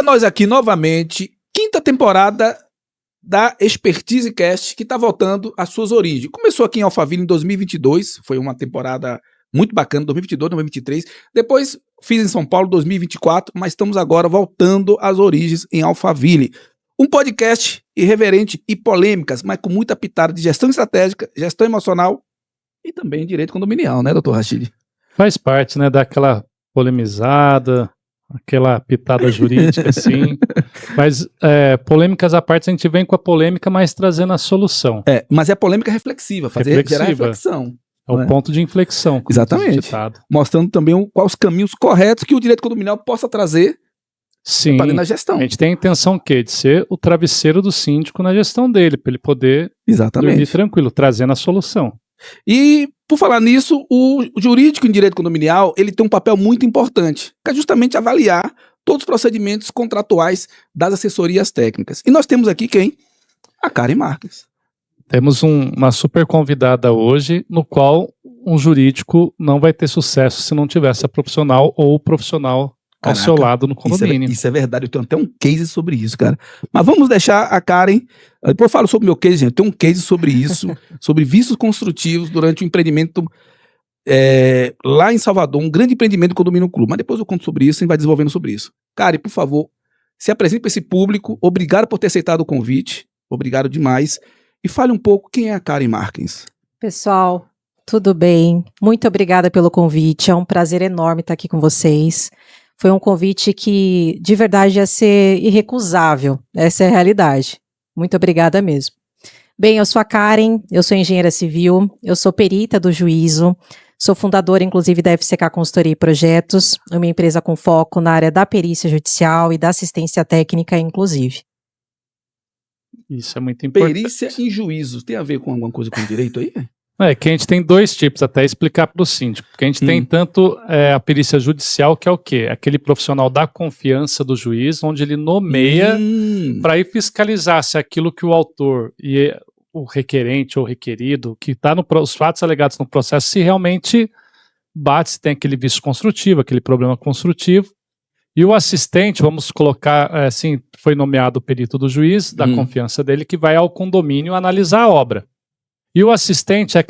nós aqui novamente, quinta temporada da Expertise Cast, que está voltando às suas origens. Começou aqui em Alphaville em 2022, foi uma temporada muito bacana, 2022, 2023. Depois fiz em São Paulo 2024, mas estamos agora voltando às origens em Alphaville. Um podcast irreverente e polêmicas, mas com muita pitada de gestão estratégica, gestão emocional e também direito condominial, né, doutor Rachid? Faz parte, né, daquela polemizada, aquela pitada jurídica, assim. Mas polêmicas à parte, a gente vem com a polêmica, mas trazendo a solução. Mas é polêmica reflexiva, gerar reflexão. É o ponto de inflexão. Exatamente. Mostrando também quais os caminhos corretos que o direito condominial possa trazer para na gestão. A gente tem a intenção o quê? De ser o travesseiro do síndico na gestão dele, para ele poder dormir tranquilo, trazendo a solução. E, por falar nisso, o jurídico em direito condominial, ele tem um papel muito importante, que é justamente avaliar todos os procedimentos contratuais das assessorias técnicas. E nós temos aqui quem? A Karen Marques. Temos uma super convidada hoje, no qual um jurídico não vai ter sucesso se não tiver essa profissional ou o profissional ao seu lado no condomínio. Isso é verdade, eu tenho até um case sobre isso, cara. Mas vamos deixar a Karen, depois eu falo sobre o meu case, gente, eu tenho um case sobre isso, sobre vícios construtivos durante o empreendimento lá em Salvador, um grande empreendimento do Condomínio Clube, mas depois eu conto sobre isso e vai desenvolvendo sobre isso. Karen, por favor, se apresente para esse público, obrigado por ter aceitado o convite, obrigado demais, e fale um pouco quem é a Karen Marques. Pessoal, tudo bem? Muito obrigada pelo convite, é um prazer enorme estar aqui com vocês. Foi um convite que, de verdade, ia ser irrecusável. Essa é a realidade. Muito obrigada mesmo. Bem, eu sou a Karen, eu sou engenheira civil, eu sou perita do juízo, sou fundadora, inclusive, da FCK Consultoria e Projetos, uma empresa com foco na área da perícia judicial e da assistência técnica, inclusive. Isso é muito importante. Perícia em juízo, tem a ver com alguma coisa com direito aí? É que a gente tem dois tipos, até explicar para o síndico, porque a gente tem tanto a perícia judicial, que é o quê? Aquele profissional da confiança do juiz, onde ele nomeia para ir fiscalizar se aquilo que o autor e o requerente ou requerido, que está os fatos alegados no processo, se realmente bate, se tem aquele vício construtivo, aquele problema construtivo. E o assistente, vamos colocar assim, foi nomeado o perito do juiz, da confiança dele, que vai ao condomínio analisar a obra. E o assistente é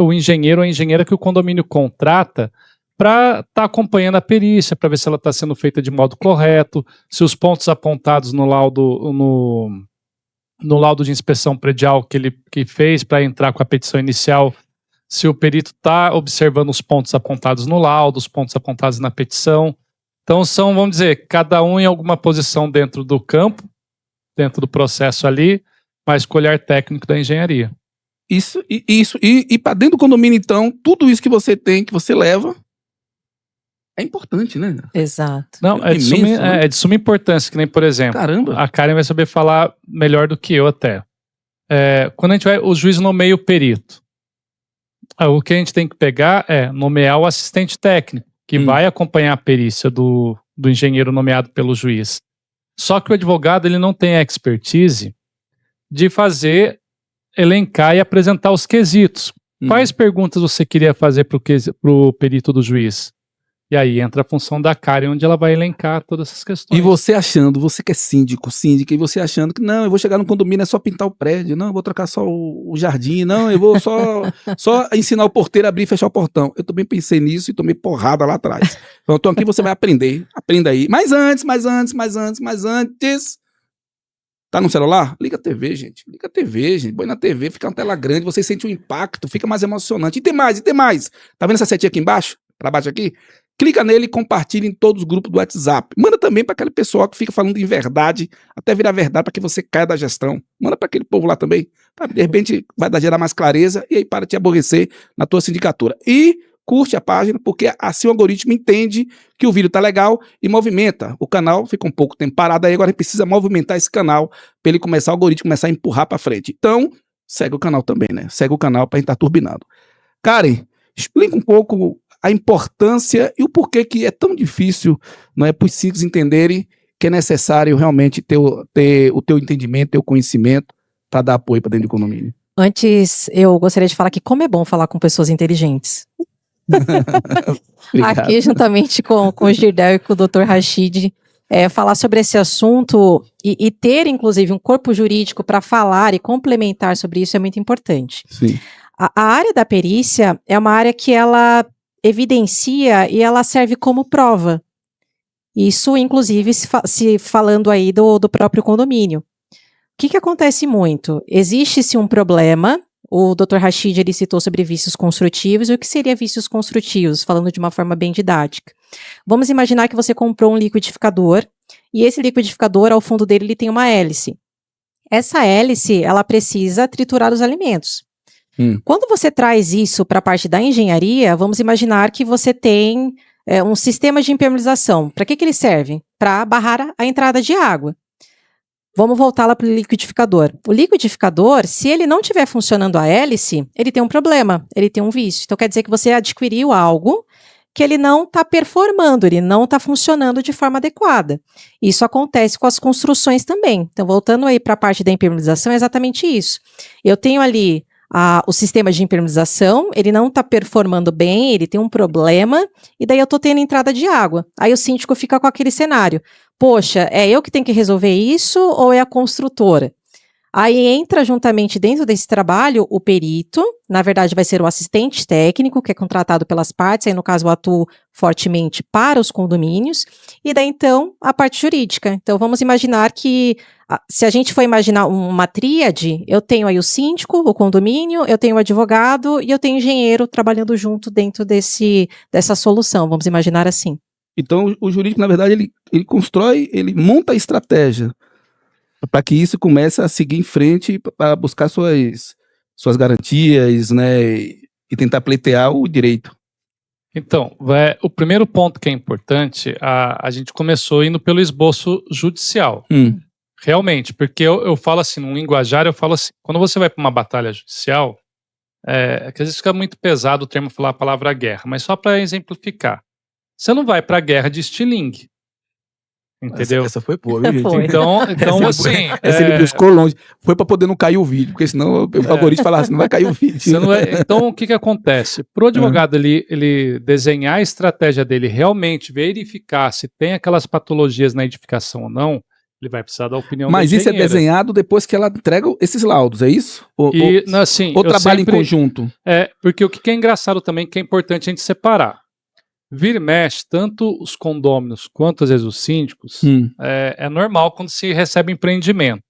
o engenheiro ou a engenheira que o condomínio contrata para estar acompanhando a perícia, para ver se ela está sendo feita de modo correto, se os pontos apontados no laudo de inspeção predial que ele fez para entrar com a petição inicial, se o perito está observando os pontos apontados no laudo, os pontos apontados na petição. Então são, vamos dizer, cada um em alguma posição dentro do campo, dentro do processo ali, mas com o olhar técnico da engenharia. E para dentro do condomínio, então, tudo isso que você tem, que você leva, é importante, né? Exato. Não, é de suma importância, que nem, por exemplo, a Karen vai saber falar melhor do que eu até. Quando o juiz nomeia o perito, o que a gente tem que pegar é nomear o assistente técnico, que vai acompanhar a perícia do engenheiro nomeado pelo juiz. Só que o advogado ele não tem a expertise de elencar e apresentar os quesitos. Quais perguntas você queria fazer para o perito do juiz? E aí entra a função da Karen, onde ela vai elencar todas essas questões. E você que é síndica, e você achando que não, eu vou chegar no condomínio, é só pintar o prédio, não, eu vou trocar só o jardim, não, eu vou só ensinar o porteiro a abrir e fechar o portão. Eu também pensei nisso e tomei porrada lá atrás. Então eu tô aqui, você vai aprender, aprenda aí. Mas antes, tá no celular? Liga a TV, gente. Põe na TV, fica uma tela grande, você sente o impacto, fica mais emocionante. E tem mais. Tá vendo essa setinha aqui embaixo? Pra baixo aqui? Clica nele e compartilha em todos os grupos do WhatsApp. Manda também para aquele pessoal que fica falando em verdade, até virar verdade, para que você caia da gestão. Manda para aquele povo lá também. De repente vai gerar mais clareza e aí para te aborrecer na tua sindicatura. E curte a página, porque assim o algoritmo entende que o vídeo tá legal e movimenta. O canal fica um pouco tempo parado aí, agora a gente precisa movimentar esse canal para ele começar, o algoritmo começar a empurrar para frente. Então, segue o canal também, né? Segue o canal para a gente estar turbinado. Karen, explica um pouco a importância e o porquê que é tão difícil, não é, para os síndicos entenderem que é necessário realmente ter o teu entendimento, teu conhecimento para dar apoio para dentro do condomínio. Antes, eu gostaria de falar que como é bom falar com pessoas inteligentes. Aqui, juntamente com o Girdel e com o Dr. Rachid, falar sobre esse assunto e ter, inclusive, um corpo jurídico para falar e complementar sobre isso é muito importante. Sim. A área da perícia é uma área que ela evidencia e ela serve como prova. Isso, inclusive, se falando aí do próprio condomínio. O que acontece muito? Existe-se um problema, o Dr. Rachid ele citou sobre vícios construtivos, e o que seria vícios construtivos, falando de uma forma bem didática. Vamos imaginar que você comprou um liquidificador, e esse liquidificador, ao fundo dele, ele tem uma hélice. Essa hélice, ela precisa triturar os alimentos. Quando você traz isso para a parte da engenharia, vamos imaginar que você tem um sistema de impermeabilização. Para que ele serve? Para barrar a entrada de água. Vamos voltar lá para o liquidificador. O liquidificador, se ele não estiver funcionando a hélice, ele tem um problema, ele tem um vício. Então quer dizer que você adquiriu algo que ele não está performando, ele não está funcionando de forma adequada. Isso acontece com as construções também. Então voltando aí para a parte da impermeabilização, é exatamente isso. Eu tenho ali o sistema de impermeabilização, ele não está performando bem, ele tem um problema, e daí eu estou tendo entrada de água. Aí o síndico fica com aquele cenário. Poxa, é eu que tenho que resolver isso ou é a construtora? Aí entra juntamente dentro desse trabalho o perito, na verdade vai ser o assistente técnico, que é contratado pelas partes, aí no caso eu atuo fortemente para os condomínios, e daí então a parte jurídica. Então vamos imaginar que, se a gente for imaginar uma tríade, eu tenho aí o síndico, o condomínio, eu tenho o advogado e eu tenho o engenheiro trabalhando junto dentro dessa solução, vamos imaginar assim. Então o jurídico, na verdade, ele constrói, ele monta a estratégia para que isso comece a seguir em frente para buscar suas garantias, né, e tentar pleitear o direito. Então, o primeiro ponto que é importante, a gente começou indo pelo esboço judicial. Realmente, porque eu falo assim, num linguajar, eu falo assim, quando você vai para uma batalha judicial, que às vezes fica muito pesado o termo falar a palavra guerra, mas só para exemplificar. Você não vai para a guerra de estilingue. Entendeu? Essa foi boa, viu, gente? Foi. Então assim... Essa ele buscou longe. Foi para poder não cair o vídeo, porque senão o algoritmo falava assim, não vai cair o vídeo. Então, o que acontece? Para o advogado ele desenhar a estratégia dele, realmente verificar se tem aquelas patologias na edificação ou não, ele vai precisar da opinião Mas do isso é engenheiro. desenhado depois que ela entrega esses laudos, é isso? Ou trabalha em conjunto? Porque o que é engraçado também, que é importante a gente separar. Vira e mexe, tanto os condôminos quanto às vezes os síndicos, é normal quando se recebe empreendimento.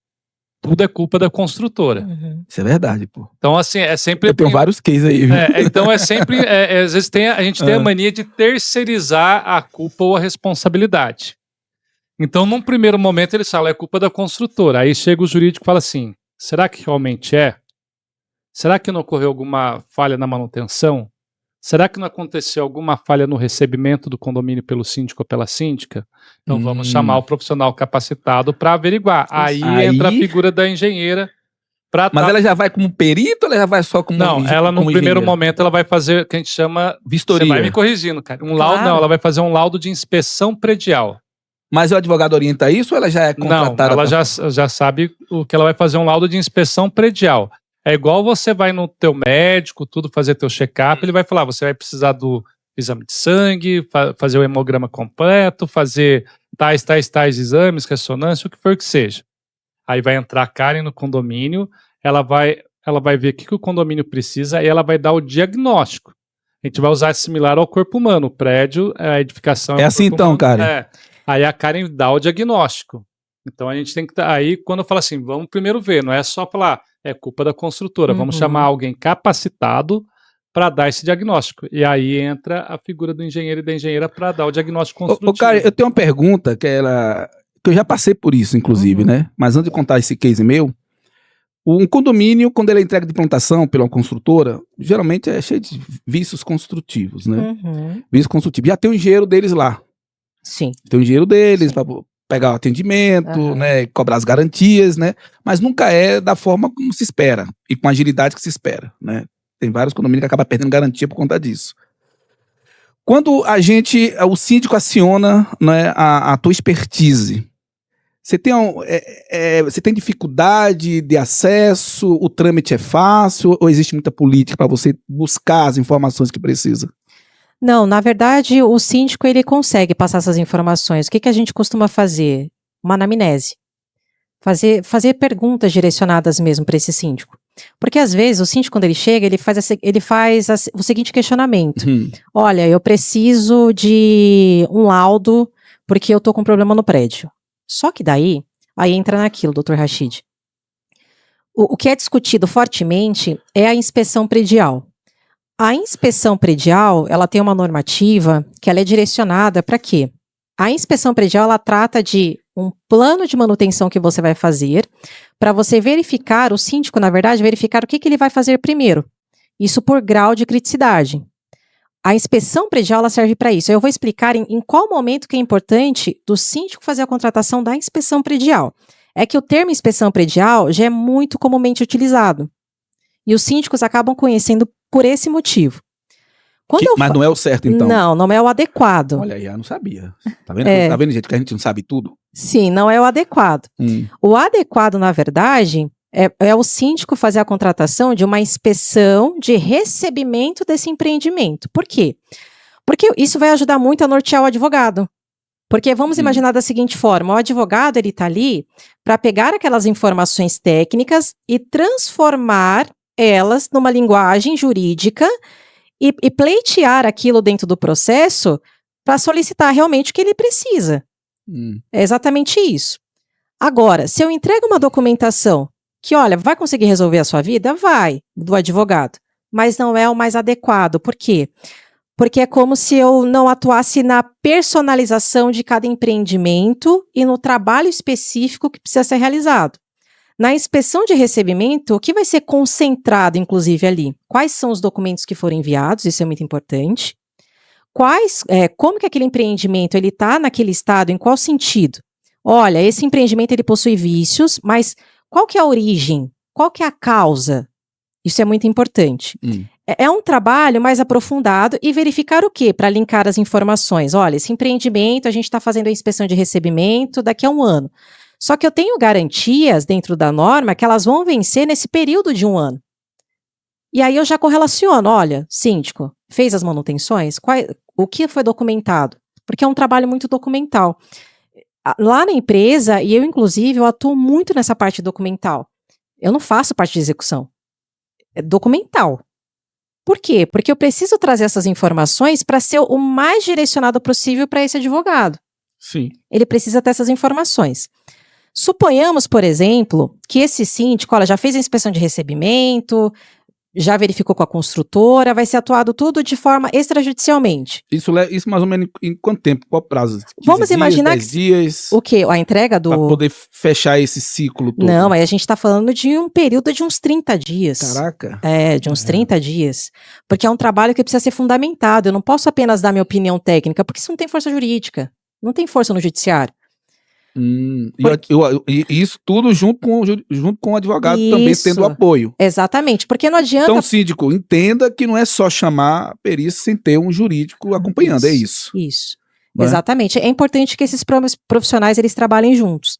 Tudo é culpa da construtora. Isso é verdade, pô. Então, assim, é sempre... Eu tenho vários cases aí, viu? Então é sempre... às vezes a gente tem a mania de terceirizar a culpa ou a responsabilidade. Então, num primeiro momento, eles falam, é culpa da construtora. Aí chega o jurídico e fala assim, será que realmente é? Será que não ocorreu alguma falha na manutenção? Será que não aconteceu alguma falha no recebimento do condomínio pelo síndico ou pela síndica? Então vamos chamar o profissional capacitado para averiguar. Aí entra a figura da engenheira. Mas ela já vai como perito ou ela já vai só como Não, ela no primeiro momento ela vai fazer o que a gente chama... Vistoria. Você vai me corrigindo, cara. Laudo, não, ela vai fazer um laudo de inspeção predial. Mas o advogado orienta isso ou ela já é contratada? Não, ela já sabe o que ela vai fazer um laudo de inspeção predial. É igual você vai no teu médico, tudo, fazer teu check-up, ele vai falar, você vai precisar do exame de sangue, fazer o hemograma completo, fazer tais exames, ressonância, o que for que seja. Aí vai entrar a Karen no condomínio, ela vai ver o que o condomínio precisa e ela vai dar o diagnóstico. A gente vai usar similar ao corpo humano, o prédio, a edificação... É assim então, Karen? Aí a Karen dá o diagnóstico. Então a gente tem que... Aí quando eu falo assim, vamos primeiro ver, não é só falar... É culpa da construtora. Vamos chamar alguém capacitado para dar esse diagnóstico. E aí entra a figura do engenheiro e da engenheira para dar o diagnóstico construtivo. Cara, eu tenho uma pergunta que eu já passei por isso, inclusive, né? Mas antes de contar esse case meu, um condomínio, quando ele é entregue de plantação pela construtora, geralmente é cheio de vícios construtivos, né? Vícios construtivos. Já tem o engenheiro deles lá. Sim. Tem o engenheiro deles para pegar o atendimento, né, cobrar as garantias, né, mas nunca é da forma como se espera e com a agilidade que se espera, né. Tem vários condomínios que acabam perdendo garantia por conta disso. Quando o síndico aciona, né, a tua expertise, você tem dificuldade de acesso, o trâmite é fácil ou existe muita política para você buscar as informações que precisa? Não, na verdade, o síndico ele consegue passar essas informações. O que que a gente costuma fazer? Uma anamnese. Fazer perguntas direcionadas mesmo para esse síndico. Porque às vezes o síndico, quando ele chega, ele faz o seguinte questionamento. Olha, eu preciso de um laudo porque eu tô com problema no prédio. Só que daí entra naquilo, doutor Rachid. O que é discutido fortemente é a inspeção predial. A inspeção predial, ela tem uma normativa que ela é direcionada para quê? A inspeção predial, ela trata de um plano de manutenção que você vai fazer para você verificar, o síndico, na verdade, verificar o que ele vai fazer primeiro. Isso por grau de criticidade. A inspeção predial, ela serve para isso. Eu vou explicar em qual momento que é importante do síndico fazer a contratação da inspeção predial. É que o termo inspeção predial já é muito comumente utilizado. E os síndicos acabam conhecendo por esse motivo. Mas não é o certo, então? Não é o adequado. Olha aí, eu não sabia. Tá vendo, tá vendo, gente, que a gente não sabe tudo? Sim, não é o adequado. O adequado, na verdade, é o síndico fazer a contratação de uma inspeção de recebimento desse empreendimento. Por quê? Porque isso vai ajudar muito a nortear o advogado. Porque vamos imaginar da seguinte forma, o advogado ele está ali para pegar aquelas informações técnicas e transformar elas numa linguagem jurídica e pleitear aquilo dentro do processo para solicitar realmente o que ele precisa. É exatamente isso. Agora, se eu entrego uma documentação que, olha, vai conseguir resolver a sua vida? Vai, do advogado. Mas não é o mais adequado. Por quê? Porque é como se eu não atuasse na personalização de cada empreendimento e no trabalho específico que precisa ser realizado. Na inspeção de recebimento, o que vai ser concentrado, inclusive, ali? Quais são os documentos que foram enviados? Isso é muito importante. Como que aquele empreendimento ele está naquele estado, em qual sentido? Olha, esse empreendimento ele possui vícios, mas qual que é a origem? Qual que é a causa? Isso é muito importante. É um trabalho mais aprofundado e verificar o quê? Para linkar as informações. Olha, esse empreendimento, a gente está fazendo a inspeção de recebimento daqui a 1 ano. Só que eu tenho garantias dentro da norma que elas vão vencer nesse período de 1 ano. E aí eu já correlaciono, olha, síndico, fez as manutenções? O que foi documentado? Porque é um trabalho muito documental. Lá na empresa, e eu inclusive, eu atuo muito nessa parte documental. Eu não faço parte de execução. É documental. Por quê? Porque eu preciso trazer essas informações para ser o mais direcionado possível para esse advogado. Sim. Ele precisa ter essas informações. Suponhamos, por exemplo, que esse síndico, já fez a inspeção de recebimento, já verificou com a construtora, vai ser atuado tudo de forma extrajudicialmente. Isso mais ou menos em quanto tempo? Qual prazo? Vamos imaginar 10 dias? O quê? A entrega do... Para poder fechar esse ciclo todo. Não, aí a gente está falando de um período de uns 30 dias. Caraca. De uns 30 dias. Porque é um trabalho que precisa ser fundamentado. Eu não posso apenas dar minha opinião técnica, porque isso não tem força jurídica. Não tem força no judiciário. E isso tudo junto com o advogado também tendo apoio. Exatamente, porque não adianta... Então, síndico, entenda que não é só chamar a perícia sem ter um jurídico acompanhando, é isso. Isso, exatamente. É importante que esses profissionais eles trabalhem juntos.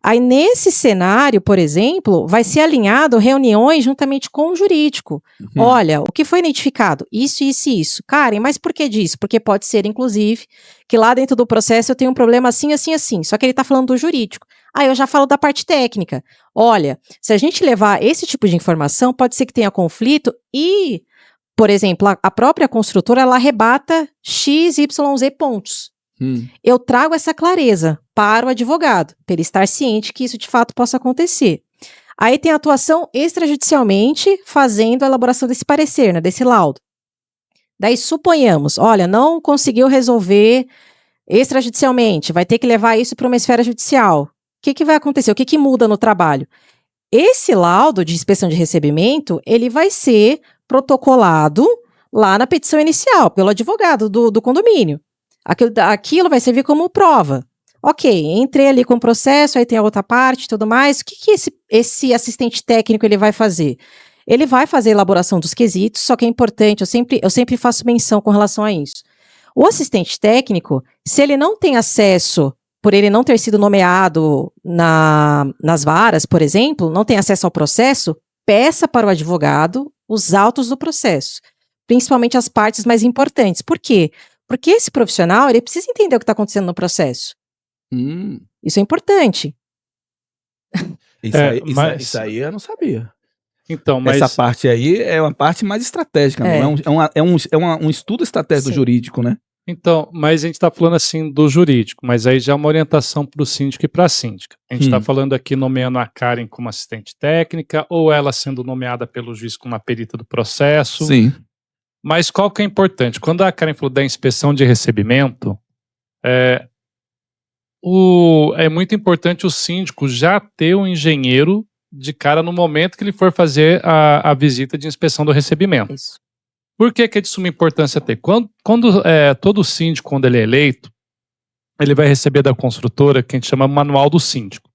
Aí, nesse cenário, por exemplo, vai ser alinhado reuniões juntamente com o jurídico. Olha, o que foi identificado? Isso, isso e isso. Karen, mas por que disso? Porque pode ser, inclusive, que lá dentro do processo eu tenho um problema assim, assim, assim. Só que ele está falando do jurídico. Aí eu já falo da parte técnica. Olha, se a gente levar esse tipo de informação, pode ser que tenha conflito e, por exemplo, a própria construtora, ela arrebata X, Y, Z pontos. Eu trago essa clareza para o advogado, para ele estar ciente que isso de fato possa acontecer. Aí tem a atuação extrajudicialmente fazendo a elaboração desse parecer, desse laudo. Daí suponhamos, olha, não conseguiu resolver extrajudicialmente, vai ter que levar isso para uma esfera judicial. O que vai acontecer? O que muda no trabalho? Esse laudo de inspeção de recebimento, ele vai ser protocolado lá na petição inicial, pelo advogado do condomínio. Aquilo vai servir como prova. Ok, entrei ali com o processo, aí tem a outra parte e tudo mais. O que esse assistente técnico ele vai fazer? Ele vai fazer a elaboração dos quesitos, só que é importante, eu sempre faço menção com relação a isso. O assistente técnico, se ele não tem acesso, por ele não ter sido nomeado nas varas, por exemplo, não tem acesso ao processo, peça para o advogado os autos do processo. principalmente as partes mais importantes. Por quê? Porque esse profissional, ele precisa entender o que está acontecendo no processo. Isso é importante. Isso aí eu não sabia. Então, mas... Essa parte aí é uma parte mais estratégica, um estudo estratégico jurídico, né? Então, mas a gente está falando assim do jurídico, mas aí já é uma orientação para o síndico e para a síndica. A gente está falando aqui nomeando a Karen como assistente técnica, ou ela sendo nomeada pelo juiz como a perita do processo. Sim. Mas qual que é importante? Quando a Karen falou da inspeção de recebimento, é muito importante o síndico já ter um engenheiro de cara no momento que ele for fazer a visita de inspeção do recebimento. Isso. Por que é de suma importância ter? Todo síndico, quando ele é eleito, ele vai receber da construtora que a gente chama manual do síndico.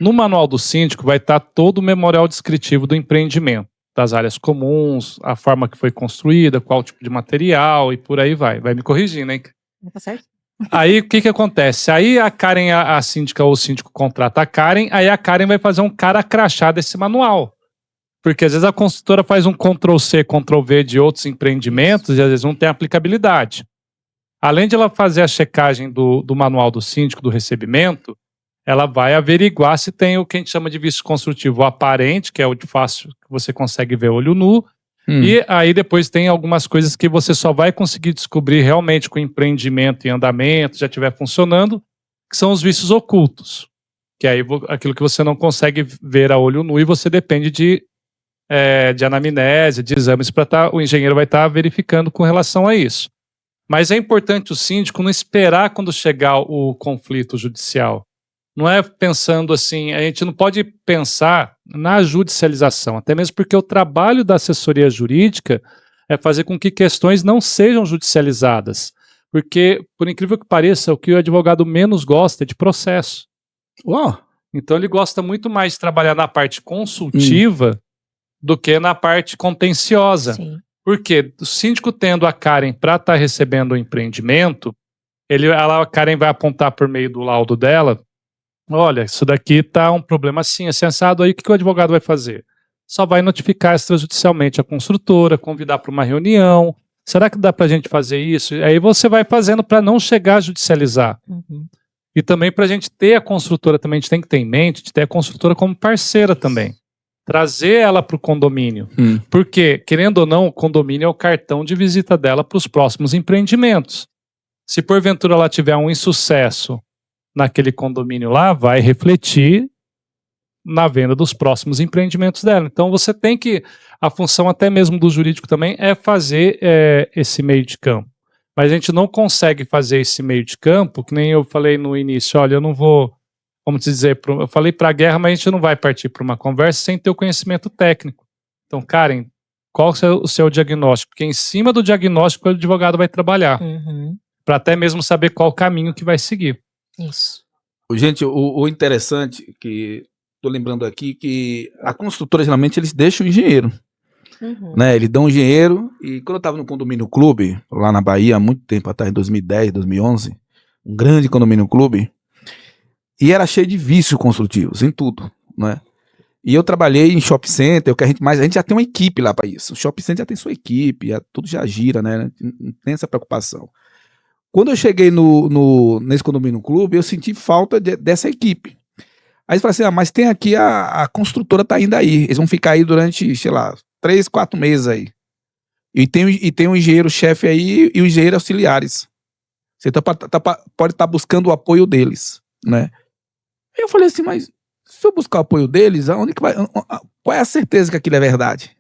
No manual do síndico vai estar todo o memorial descritivo do empreendimento, das áreas comuns, a forma que foi construída, qual tipo de material e por aí vai. Vai me corrigindo, hein? Tá certo? Aí o que acontece? Aí a Karen, a síndica ou o síndico contrata a Karen, aí a Karen vai fazer um cara crachá desse manual. Porque às vezes a construtora faz um Ctrl-C, Ctrl-V de outros empreendimentos e às vezes não tem aplicabilidade. Além de ela fazer a checagem do manual do síndico, do recebimento, ela vai averiguar se tem o que a gente chama de vício construtivo aparente, que é o de fácil, que você consegue ver olho nu. E aí depois tem algumas coisas que você só vai conseguir descobrir realmente com o empreendimento em andamento, já estiver funcionando, que são os vícios ocultos. Que é aquilo que você não consegue ver a olho nu e você depende de anamnese, de exames, o engenheiro vai estar verificando com relação a isso. Mas é importante o síndico não esperar quando chegar o conflito judicial. Não é pensando assim, a gente não pode pensar na judicialização, até mesmo porque o trabalho da assessoria jurídica é fazer com que questões não sejam judicializadas. Porque, por incrível que pareça, o que o advogado menos gosta é de processo. Uau. Então ele gosta muito mais de trabalhar na parte consultiva do que na parte contenciosa. Sim. Porque o síndico tendo a Karen para estar recebendo o empreendimento, a Karen vai apontar por meio do laudo dela, olha, isso daqui tá um problema assim, assensado, aí o que o advogado vai fazer? Só vai notificar extrajudicialmente a construtora, convidar para uma reunião, será que dá para a gente fazer isso? Aí você vai fazendo para não chegar a judicializar. E também para a gente ter a construtora, também a gente tem que ter em mente, de ter a construtora como parceira também. Trazer ela para o condomínio. Porque, querendo ou não, o condomínio é o cartão de visita dela para os próximos empreendimentos. Se porventura ela tiver um insucesso naquele condomínio lá, vai refletir na venda dos próximos empreendimentos dela. Então você tem que, a função até mesmo do jurídico também é fazer esse meio de campo. Mas a gente não consegue fazer esse meio de campo, que nem eu falei no início, olha, eu não vou, vamos dizer, eu falei para a guerra, mas a gente não vai partir para uma conversa sem ter o conhecimento técnico. Então, Karen, qual o seu diagnóstico? Porque em cima do diagnóstico o advogado vai trabalhar, para até mesmo saber qual o caminho que vai seguir. Isso. Gente, o interessante, que estou lembrando aqui, que a construtora, geralmente, eles deixam o engenheiro. Né? Eles dão o engenheiro, e quando eu estava no condomínio clube, lá na Bahia, há muito tempo atrás, em 2010, 2011, um grande condomínio clube, e era cheio de vícios construtivos, em tudo, né? E eu trabalhei em shopping center, a gente já tem uma equipe lá para isso. O shopping center já tem sua equipe, tudo já gira, né? Não tem essa preocupação. Quando eu cheguei nesse condomínio clube, eu senti falta dessa equipe. Aí eu falei assim, mas tem aqui a construtora tá indo aí. Eles vão ficar aí durante, sei lá, 3, 4 meses aí. E tem um engenheiro-chefe aí e os engenheiros auxiliares. Você pode estar buscando o apoio deles, né? Aí eu falei assim, mas se eu buscar o apoio deles, aonde que vai? Qual é a certeza que aquilo é verdade?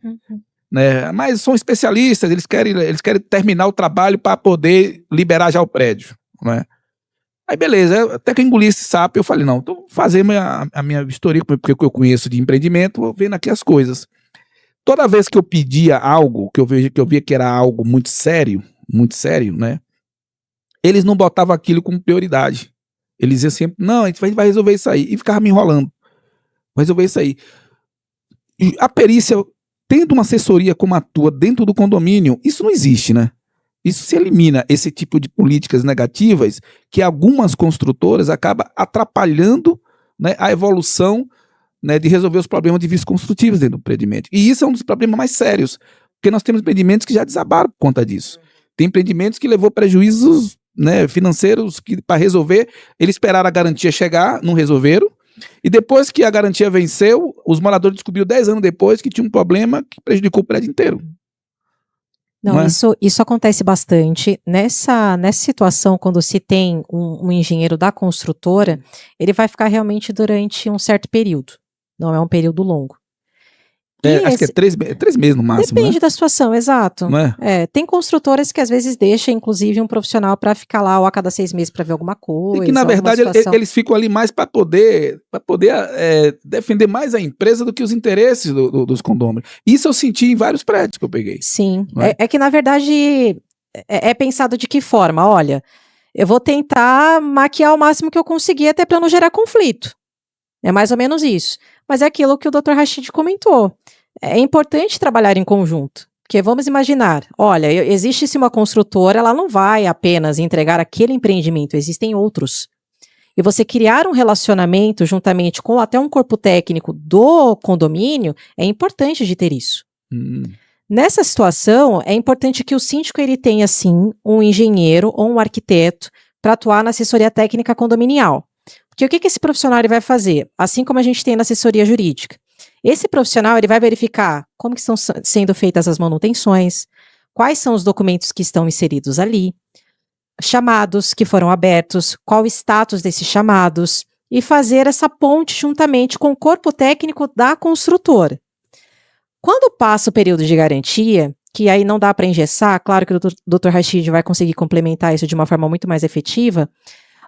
Né? Mas são especialistas, eles querem terminar o trabalho para poder liberar já o prédio, né? Aí beleza, até que eu engoli esse sapo, eu falei, não, então fazer a minha vistoria, porque eu conheço de empreendimento, vou vendo aqui as coisas. Toda vez que eu pedia algo, que eu via que era algo muito sério, né? Eles não botavam aquilo como prioridade. Eles diziam sempre, não, a gente vai resolver isso aí, e ficava me enrolando. Vai resolver isso aí. E a perícia, tendo uma assessoria como a tua dentro do condomínio, isso não existe, né? Isso se elimina esse tipo de políticas negativas que algumas construtoras acabam atrapalhando, né, a evolução, né, de resolver os problemas de vícios construtivos dentro do empreendimento. E isso é um dos problemas mais sérios, Porque nós temos empreendimentos que já desabaram por conta disso. Tem empreendimentos que levou prejuízos, né, financeiros que para resolver, eles esperaram a garantia chegar, não resolveram. E depois que a garantia venceu, os moradores descobriram 10 anos depois que tinha um problema que prejudicou o prédio inteiro. Não, isso acontece bastante. Nessa situação, quando se tem um engenheiro da construtora, ele vai ficar realmente durante um certo período. Não é um período longo. Acho que é 3 meses no máximo. Depende da situação, exato. Não é? Tem construtoras que às vezes deixam, inclusive, um profissional para ficar lá ou a cada 6 meses para ver alguma coisa. E que, na verdade, eles ficam ali mais para poder defender mais a empresa do que os interesses dos condôminos. Isso eu senti em vários prédios que eu peguei. Sim. É que, na verdade, é pensado de que forma? Olha, eu vou tentar maquiar o máximo que eu conseguir até para não gerar conflito. É mais ou menos isso. Mas é aquilo que o Dr. Rachid comentou. É importante trabalhar em conjunto. Porque vamos imaginar, olha, existe-se uma construtora, ela não vai apenas entregar aquele empreendimento, existem outros. E você criar um relacionamento juntamente com até um corpo técnico do condomínio, é importante de ter isso. Nessa situação, é importante que o síndico ele tenha, sim, um engenheiro ou um arquiteto para atuar na assessoria técnica condominial. Porque o que esse profissional ele vai fazer? Assim como a gente tem na assessoria jurídica. Esse profissional ele vai verificar como que estão sendo feitas as manutenções, quais são os documentos que estão inseridos ali, chamados que foram abertos, qual o status desses chamados, e fazer essa ponte juntamente com o corpo técnico da construtora. Quando passa o período de garantia, que aí não dá para engessar, claro que o Dr. Rachid vai conseguir complementar isso de uma forma muito mais efetiva,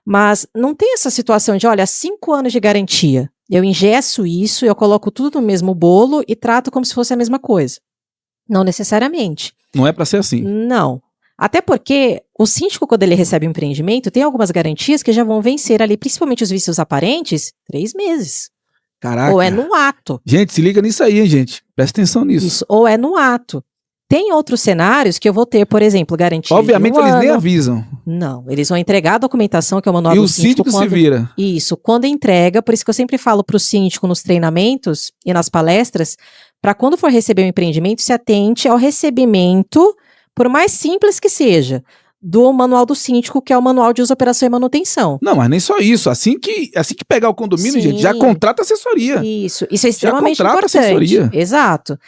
mas não tem essa situação de, olha, 5 anos de garantia. Eu engesso isso, eu coloco tudo no mesmo bolo e trato como se fosse a mesma coisa. Não necessariamente. Não é para ser assim. Não. Até porque o síndico, quando ele recebe um empreendimento, tem algumas garantias que já vão vencer ali, principalmente os vícios aparentes, 3 meses. Caraca. Ou é no ato. Gente, se liga nisso aí, hein, gente. Presta atenção nisso. Isso, ou é no ato. Tem outros cenários que eu vou ter, por exemplo, garantia Obviamente de um eles ano. nem avisam. Não, eles vão entregar a documentação, que é o manual E do o síndico se vira. Isso, quando entrega, por isso que eu sempre falo para o síndico nos treinamentos e nas palestras, para quando for receber um empreendimento, se atente ao recebimento, por mais simples que seja, do manual do síndico, que é o manual de uso, operação e manutenção. Não, mas nem só isso. Assim que pegar o condomínio, Sim. gente, já contrata assessoria. Isso é extremamente Já contrata importante. assessoria. Exato.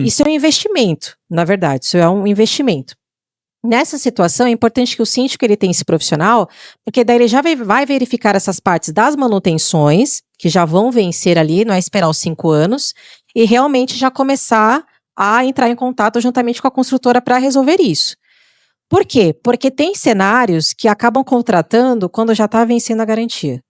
Isso é um investimento, na verdade, isso é um investimento. Nessa situação, é importante que o síndico ele tenha esse profissional, porque daí ele já vai verificar essas partes das manutenções, que já vão vencer ali, não é esperar os 5 anos, e realmente já começar a entrar em contato juntamente com a construtora para resolver isso. Por quê? Porque tem cenários que acabam contratando quando já está vencendo a garantia.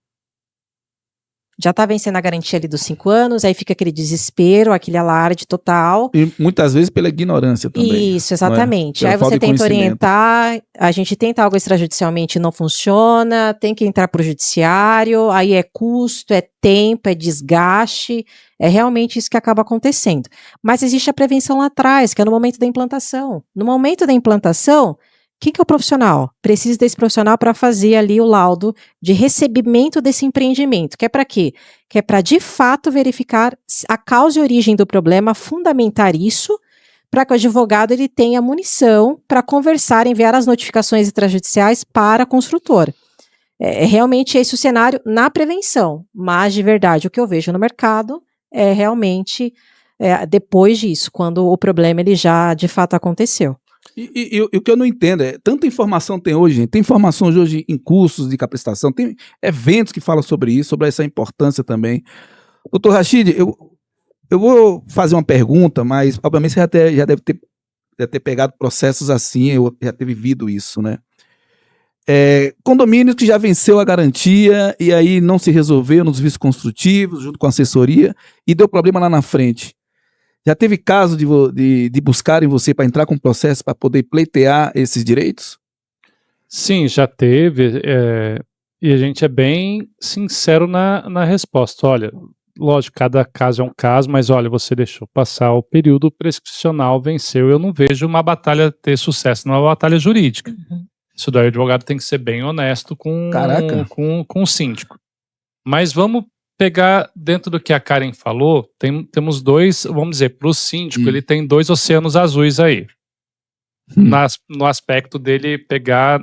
Já está vencendo a garantia ali dos 5 anos, aí fica aquele desespero, aquele alarde total. E muitas vezes pela ignorância também. Isso, exatamente. Aí você tenta orientar, a gente tenta algo extrajudicialmente e não funciona, tem que entrar para o judiciário, aí é custo, é tempo, é desgaste, é realmente isso que acaba acontecendo. Mas existe a prevenção lá atrás, que é no momento da implantação. No momento da implantação, quem que é o profissional? Precisa desse profissional para fazer ali o laudo de recebimento desse empreendimento. Que é para quê? Que é para, de fato, verificar a causa e origem do problema, fundamentar isso, para que o advogado ele tenha munição para conversar, enviar as notificações extrajudiciais para a construtora. Realmente esse o cenário na prevenção. Mas, de verdade, o que eu vejo no mercado é realmente depois disso, quando o problema ele já, de fato, aconteceu. E o que eu não entendo é, tanta informação tem hoje, gente. Tem informações hoje em cursos de capacitação, tem eventos que falam sobre isso, sobre essa importância também. Doutor Rachid, eu vou fazer uma pergunta, mas obviamente você já deve ter pegado processos assim, eu já ter vivido isso, né? Condomínios que já venceu a garantia e aí não se resolveu nos vícios construtivos, junto com a assessoria, e deu problema lá na frente. Já teve caso de buscarem você para entrar com processo para poder pleitear esses direitos? Sim, já teve. E a gente é bem sincero na resposta. Olha, lógico, cada caso é um caso, mas olha, você deixou passar o período prescricional, venceu. Eu não vejo uma batalha ter sucesso numa batalha jurídica. Uhum. Isso daí o advogado tem que ser bem honesto com o síndico. Mas vamos pegar dentro do que a Karen falou, temos dois, vamos dizer, para o síndico, ele tem 2 oceanos azuis aí. No aspecto dele pegar,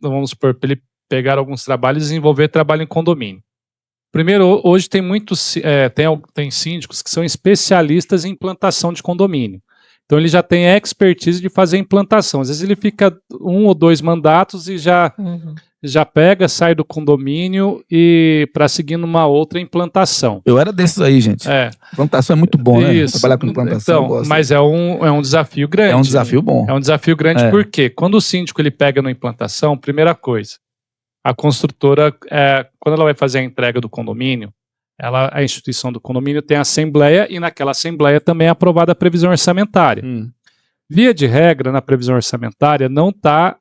vamos supor, para ele pegar alguns trabalhos e desenvolver trabalho em condomínio. Primeiro, hoje tem tem síndicos que são especialistas em implantação de condomínio. Então ele já tem a expertise de fazer implantação. Às vezes ele fica 1 ou 2 mandatos e já pega, sai do condomínio e para seguir numa outra implantação. Eu era desses aí, gente. Implantação é muito bom, né? Trabalhar com implantação. Então, mas é um desafio grande. É um desafio bom. É um desafio grande porque quando o síndico ele pega na implantação, primeira coisa, a construtora, quando ela vai fazer a entrega do condomínio, a instituição do condomínio tem a assembleia e naquela assembleia também é aprovada a previsão orçamentária. Via de regra, na previsão orçamentária, não está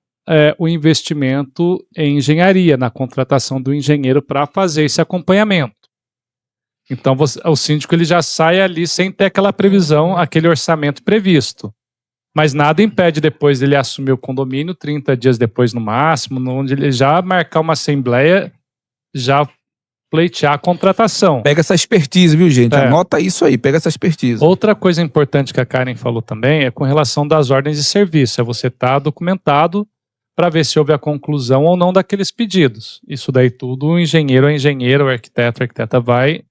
o investimento em engenharia, na contratação do engenheiro para fazer esse acompanhamento. Então, o síndico ele já sai ali sem ter aquela previsão, aquele orçamento previsto. Mas nada impede depois dele assumir o condomínio, 30 dias depois no máximo, onde ele já marcar uma assembleia, já pleitear a contratação. Pega essa expertise, viu, gente? Anota isso aí, pega essa expertise. Outra coisa importante que a Karen falou também é com relação das ordens de serviço. É você estar documentado para ver se houve a conclusão ou não daqueles pedidos. Isso daí tudo o engenheiro, o arquiteto, a arquiteta vai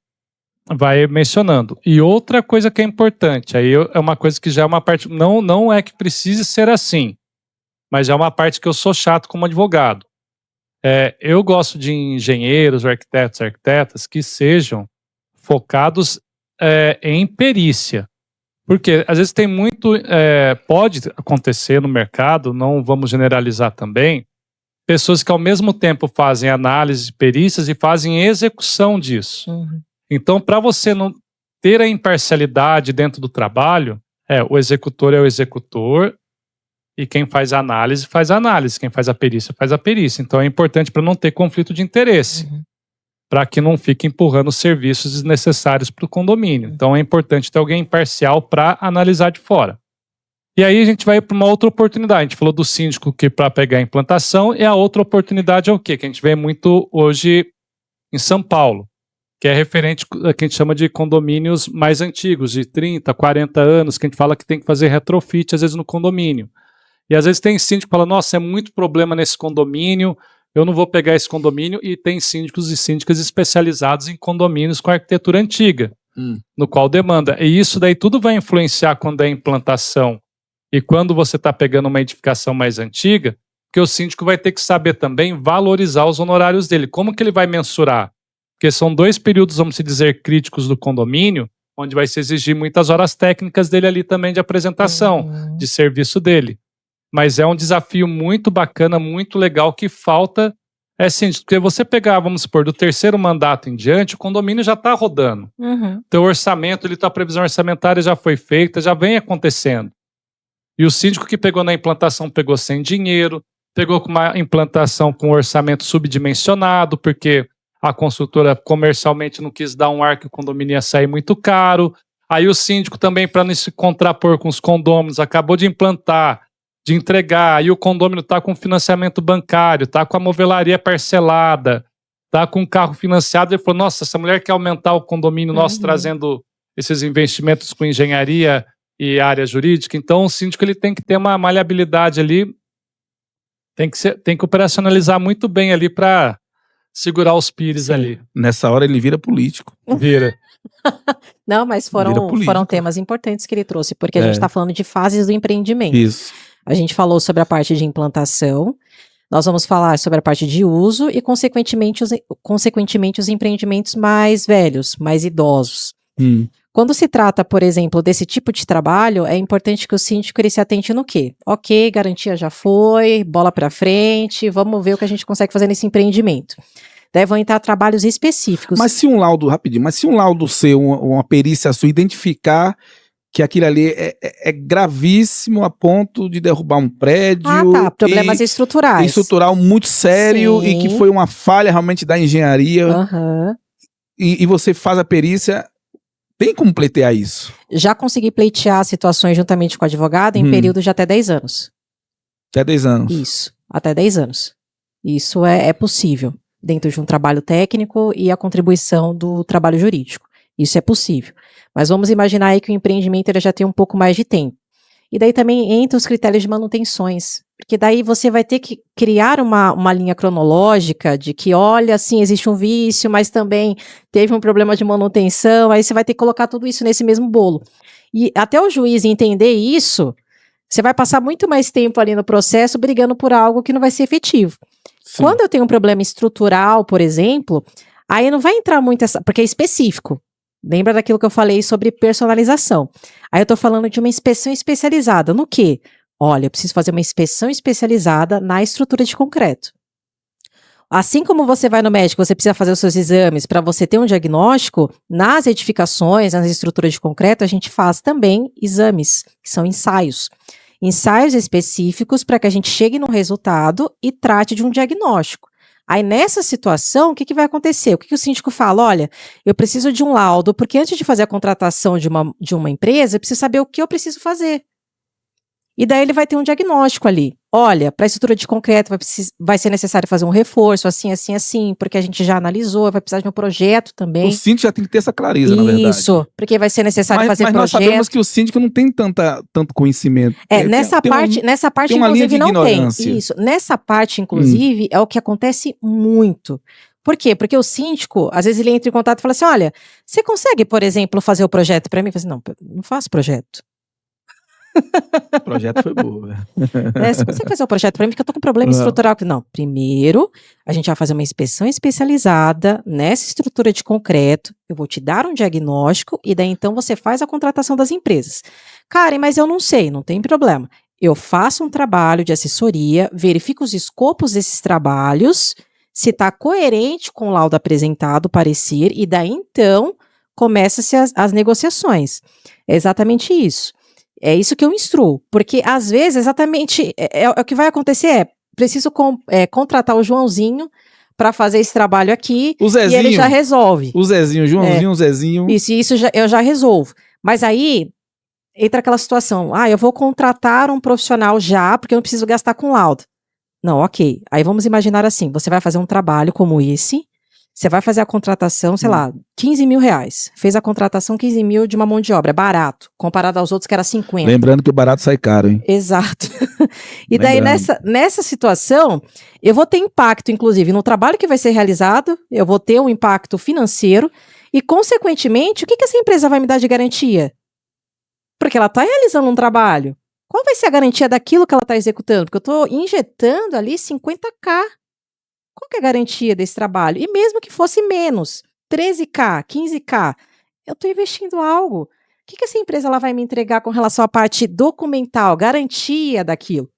mencionando. E outra coisa que é importante, aí é uma coisa que já é uma parte, não é que precise ser assim, mas já é uma parte que eu sou chato como advogado. Eu gosto de engenheiros, arquitetas que sejam focados em perícia. Porque às vezes tem muito, pode acontecer no mercado, não vamos generalizar também, pessoas que ao mesmo tempo fazem análise de perícias e fazem execução disso. Então, para você não ter a imparcialidade dentro do trabalho, o executor é o executor e quem faz a análise, quem faz a perícia, faz a perícia. Então, é importante para não ter conflito de interesse, para que não fique empurrando serviços desnecessários para o condomínio. Então, é importante ter alguém imparcial para analisar de fora. E aí a gente vai para uma outra oportunidade. A gente falou do síndico que para pegar a implantação, e a outra oportunidade é o quê? Que a gente vê muito hoje em São Paulo, que é referente a que a gente chama de condomínios mais antigos, de 30, 40 anos, que a gente fala que tem que fazer retrofit, às vezes, no condomínio. E às vezes tem síndico que fala, nossa, é muito problema nesse condomínio, eu não vou pegar esse condomínio, e tem síndicos e síndicas especializados em condomínios com arquitetura antiga, no qual demanda. E isso daí tudo vai influenciar quando é implantação. E quando você está pegando uma edificação mais antiga, que o síndico vai ter que saber também valorizar os honorários dele. Como que ele vai mensurar? Porque são 2 períodos, vamos dizer, críticos do condomínio, onde vai se exigir muitas horas técnicas dele ali também de apresentação, de serviço dele. Mas é um desafio muito bacana, muito legal, que falta, porque você pegar, vamos supor, do 3º mandato em diante, o condomínio já está rodando. Então o orçamento, a previsão orçamentária já foi feita, já vem acontecendo. E o síndico que pegou na implantação pegou sem dinheiro, pegou com uma implantação com orçamento subdimensionado, porque a construtora comercialmente não quis dar um ar que o condomínio ia sair muito caro. Aí o síndico também, para não se contrapor com os condôminos, acabou de implantar, de entregar, aí o condômino está com financiamento bancário, está com a movelaria parcelada, está com o carro financiado, ele falou, nossa, essa mulher quer aumentar o condomínio nosso trazendo esses investimentos com engenharia e área jurídica. Então o síndico ele tem que ter uma maleabilidade ali, tem que operacionalizar muito bem ali para segurar os pires ali. Nessa hora ele vira político. Vira. Não, mas foram temas importantes que ele trouxe, porque a gente está falando de fases do empreendimento. Isso. A gente falou sobre a parte de implantação, nós vamos falar sobre a parte de uso e, consequentemente, os empreendimentos mais velhos, mais idosos. Quando se trata, por exemplo, desse tipo de trabalho, é importante que o síndico ele se atente no quê? Ok, garantia já foi, bola para frente, vamos ver o que a gente consegue fazer nesse empreendimento. Daí vão entrar trabalhos específicos. Mas se um laudo seu, uma perícia sua, identificar que aquilo ali é gravíssimo a ponto de derrubar um prédio. Problemas estruturais. Estrutural muito sério. Sim. E que foi uma falha realmente da engenharia. E você faz a perícia, tem como pleitear isso? Já consegui pleitear situações juntamente com o advogado em período de até 10 anos. Até 10 anos. Isso, até 10 anos. Isso é possível. dentro de um trabalho técnico e a contribuição do trabalho jurídico. Isso é possível. Mas vamos imaginar aí que o empreendimento ele já tem um pouco mais de tempo. E daí também entra os critérios de manutenções, porque daí você vai ter que criar uma linha cronológica de que, olha, sim, existe um vício, mas também teve um problema de manutenção, aí você vai ter que colocar tudo isso nesse mesmo bolo. E até o juiz entender isso, você vai passar muito mais tempo ali no processo brigando por algo que não vai ser efetivo. Sim. Quando eu tenho um problema estrutural, por exemplo, aí não vai entrar muito porque é específico. Lembra daquilo que eu falei sobre personalização. Aí eu tô falando de uma inspeção especializada. No quê? Olha, eu preciso fazer uma inspeção especializada na estrutura de concreto. Assim como você vai no médico, você precisa fazer os seus exames para você ter um diagnóstico, nas edificações, nas estruturas de concreto, a gente faz também exames, que são ensaios. Ensaios específicos para que a gente chegue num resultado e trate de um diagnóstico. Aí, nessa situação, o que vai acontecer? O que o síndico fala? Olha, eu preciso de um laudo, porque antes de fazer a contratação de uma empresa, eu preciso saber o que eu preciso fazer. E daí ele vai ter um diagnóstico ali. Olha, para a estrutura de concreto vai ser necessário fazer um reforço, assim, assim, assim, porque a gente já analisou, vai precisar de um projeto também. O síndico já tem que ter essa clareza, na verdade. Isso, porque vai ser necessário fazer projeto. Mas nós sabemos que o síndico não tem tanto conhecimento. Nessa parte, tem uma linha inclusive, de não ignorância. tem. Isso, nessa parte, inclusive, é o que acontece muito. Por quê? Porque o síndico, às vezes ele entra em contato e fala assim, olha, você consegue, por exemplo, fazer o projeto para mim? Eu falo assim, não faço projeto. O projeto foi bom. Você consegue fazer o projeto para mim? Porque eu tô com problema estrutural. Não, primeiro a gente vai fazer uma inspeção especializada nessa estrutura de concreto, eu vou te dar um diagnóstico e daí então você faz a contratação das empresas. Karen, mas eu não sei, não tem problema. Eu faço um trabalho de assessoria, verifico os escopos desses trabalhos, se está coerente com o laudo apresentado, o parecer, e daí então começa-se as negociações. É exatamente isso. É isso que eu instruo, porque às vezes exatamente o que vai acontecer preciso contratar o Joãozinho para fazer esse trabalho aqui o Zezinho, e ele já resolve. O Zezinho, Joãozinho, o Zezinho. Isso eu já resolvo. Mas aí entra aquela situação, eu vou contratar um profissional já, porque eu não preciso gastar com laudo. Não, ok. Aí vamos imaginar assim, você vai fazer um trabalho como esse, você vai fazer a contratação, sei lá, 15 mil reais. Fez a contratação 15 mil de uma mão de obra, barato, comparado aos outros que era 50. Lembrando que o barato sai caro, hein? Exato. E daí nessa situação, eu vou ter impacto, inclusive, no trabalho que vai ser realizado, eu vou ter um impacto financeiro e, consequentemente, o que essa empresa vai me dar de garantia? Porque ela está realizando um trabalho. Qual vai ser a garantia daquilo que ela está executando? Porque eu estou injetando ali 50k. Qual que é a garantia desse trabalho? E mesmo que fosse menos, 13k, 15k, eu estou investindo algo. O que essa empresa ela vai me entregar com relação à parte documental, garantia daquilo?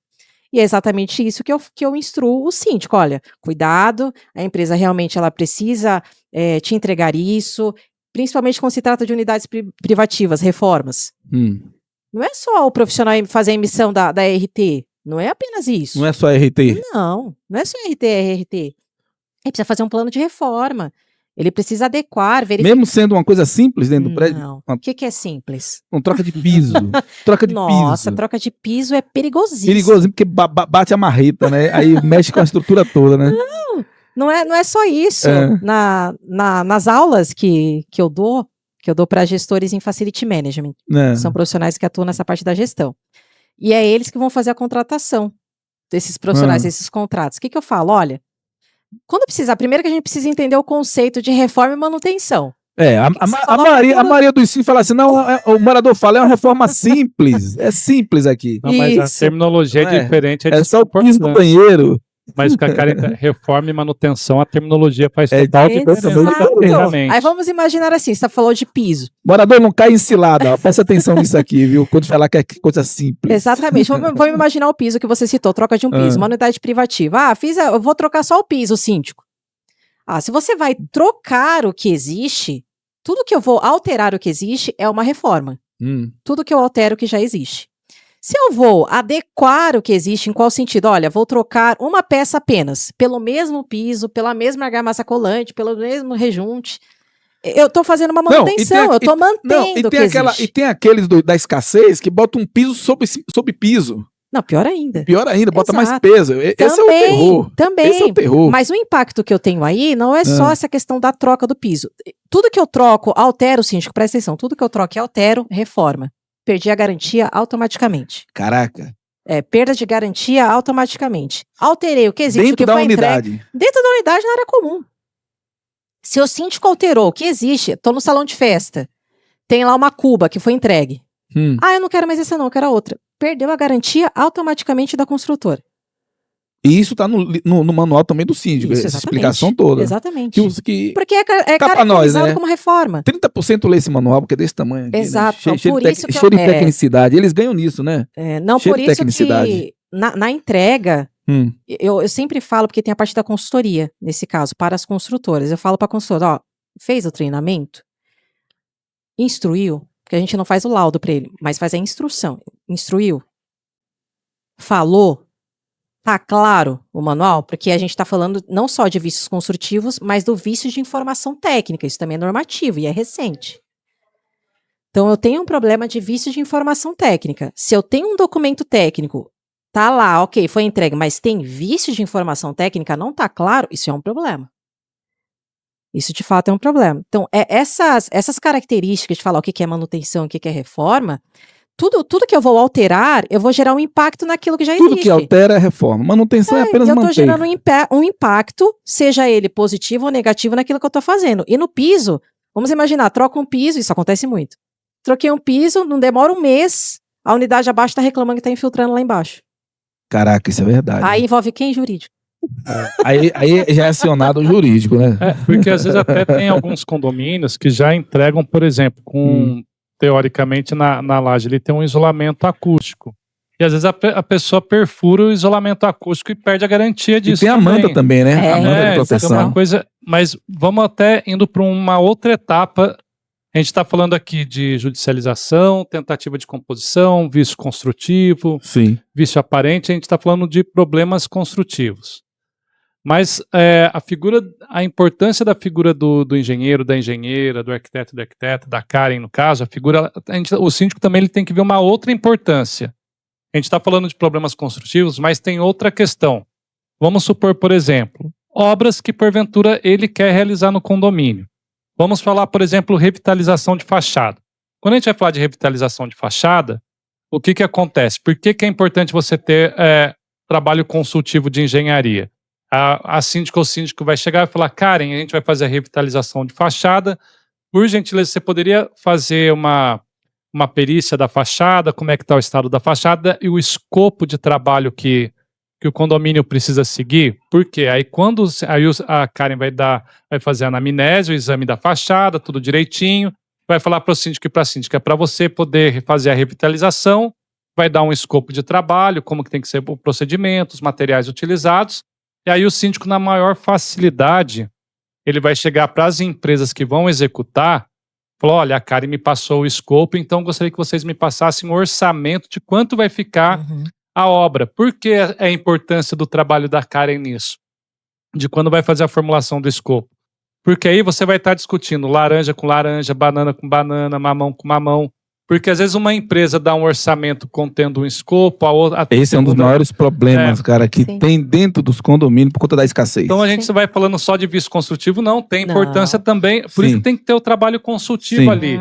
E é exatamente isso que eu instruo o síndico. Olha, cuidado, a empresa realmente ela precisa te entregar isso, principalmente quando se trata de unidades privativas, reformas. Não é só o profissional fazer a emissão da RT. Não é apenas isso. Não é só RT? Não é só RT. Ele precisa fazer um plano de reforma. Ele precisa adequar, verificar. Mesmo sendo uma coisa simples dentro do prédio? Não. O que é simples? Uma troca de piso. Nossa, troca de piso é perigosíssimo. Perigosinho, porque bate a marreta, né? Aí mexe com a estrutura toda, né? Não é só isso. Nas aulas que eu dou para gestores em Facility Management. São profissionais que atuam nessa parte da gestão. E é eles que vão fazer a contratação desses profissionais, desses contratos. O que eu falo? Olha, quando precisar, primeiro que a gente precisa entender o conceito de reforma e manutenção. A Maria do Ensino fala assim, não, o morador fala, é uma reforma simples, é simples aqui. Não, mas a terminologia é diferente. É só o piso do banheiro. Mas com a reforma e manutenção, a terminologia faz total diferença. Aí vamos imaginar assim, você falou de piso. Morador, não cai em cilada, presta atenção nisso aqui, viu? Quando falar que é coisa simples. Exatamente, vamos imaginar o piso que você citou, troca de um piso, uma unidade privativa. Eu vou trocar só o piso, síndico. Se você vai trocar o que existe, tudo que eu vou alterar o que existe é uma reforma. Tudo que eu altero o que já existe. Se eu vou adequar o que existe, em qual sentido? Olha, vou trocar uma peça apenas, pelo mesmo piso, pela mesma argamassa colante, pelo mesmo rejunte. Eu estou fazendo uma manutenção, eu estou mantendo o que existe. E tem aqueles da escassez que botam um piso sobre piso. Não, pior ainda. Pior ainda, bota mais Exato. peso. Esse é o terror. Também. Esse é o terror. Mas o impacto que eu tenho aí não é só essa questão da troca do piso. Tudo que eu troco, altero, síndico, presta atenção, tudo que eu troco e altero, reforma. Perdi a garantia automaticamente. Caraca. Perda de garantia automaticamente. Alterei o que existe, Dentro o que da foi unidade. entregue. Dentro da unidade, na área comum. Se o síndico alterou o que existe, tô no salão de festa, tem lá uma cuba que foi entregue. Eu não quero mais essa não, eu quero a outra. Perdeu a garantia automaticamente da construtora. E isso tá no manual também do síndico, Isso, essa explicação toda. Exatamente. Que Porque é tá pra nós, caracterizado né? como reforma. 30% lê esse manual, porque é desse tamanho. Aqui, Exato. Né? Cheio Por de isso que cheio de tecnicidade. Eles ganham nisso, né? Não, Cheio por de isso tecnicidade. que na entrega, eu sempre falo, porque tem a parte da consultoria, nesse caso, para as construtoras. Eu falo para a consultora, fez o treinamento? Instruiu? Porque a gente não faz o laudo para ele, mas faz a instrução. Instruiu? Falou? Tá claro o manual? Porque a gente está falando não só de vícios construtivos, mas do vício de informação técnica. Isso também é normativo e é recente. Então, eu tenho um problema de vício de informação técnica. Se eu tenho um documento técnico, tá lá, ok, foi entregue, mas tem vício de informação técnica, não tá claro, isso é um problema. Isso, de fato, é um problema. Então, essas características de falar o que é manutenção, o que é reforma, tudo que eu vou alterar, eu vou gerar um impacto naquilo que já existe. Tudo que altera é reforma. Manutenção é apenas manter. Eu estou gerando um impacto, seja ele positivo ou negativo, naquilo que eu estou fazendo. E no piso, vamos imaginar, troca um piso, isso acontece muito. Troquei um piso, não demora um mês, a unidade abaixo está reclamando que está infiltrando lá embaixo. Caraca, isso é verdade. Aí envolve quem? Jurídico. Aí já é acionado o jurídico, né? Porque às vezes até tem alguns condomínios que já entregam, por exemplo, teoricamente na laje, ele tem um isolamento acústico. E às vezes a pessoa perfura o isolamento acústico e perde a garantia disso. E tem a manta também, né? A manta de proteção. Isso é uma coisa, mas vamos até indo para uma outra etapa. A gente está falando aqui de judicialização, tentativa de composição, vício construtivo, vício aparente, a gente está falando de problemas construtivos. Mas a importância da figura do engenheiro, da engenheira, do arquiteto, da Karen, no caso, o síndico também ele tem que ver uma outra importância. A gente está falando de problemas construtivos, mas tem outra questão. Vamos supor, por exemplo, obras que porventura ele quer realizar no condomínio. Vamos falar, por exemplo, revitalização de fachada. Quando a gente vai falar de revitalização de fachada, o que acontece? Por que é importante você ter trabalho consultivo de engenharia? A síndica ou síndico vai chegar e falar, Karen, a gente vai fazer a revitalização de fachada. Por gentileza, você poderia fazer uma perícia da fachada, como é que está o estado da fachada e o escopo de trabalho que o condomínio precisa seguir? Por quê? Aí a Karen vai fazer a anamnese, o exame da fachada, tudo direitinho, vai falar para o síndico e para a síndica, para você poder fazer a revitalização, vai dar um escopo de trabalho, como que tem que ser o procedimento, os materiais utilizados. E aí o síndico, na maior facilidade, ele vai chegar para as empresas que vão executar, falar, olha, a Karen me passou o escopo, então gostaria que vocês me passassem um orçamento de quanto vai ficar a obra. Por que a importância do trabalho da Karen nisso? De quando vai fazer a formulação do escopo? Porque aí você vai estar discutindo laranja com laranja, banana com banana, mamão com mamão. Porque às vezes uma empresa dá um orçamento contendo um escopo, a outra... Esse é um dos maiores problemas, cara, que tem dentro dos condomínios por conta da escassez. Então a gente vai falando só de vício construtivo, não, tem importância também, por isso tem que ter o trabalho consultivo ali.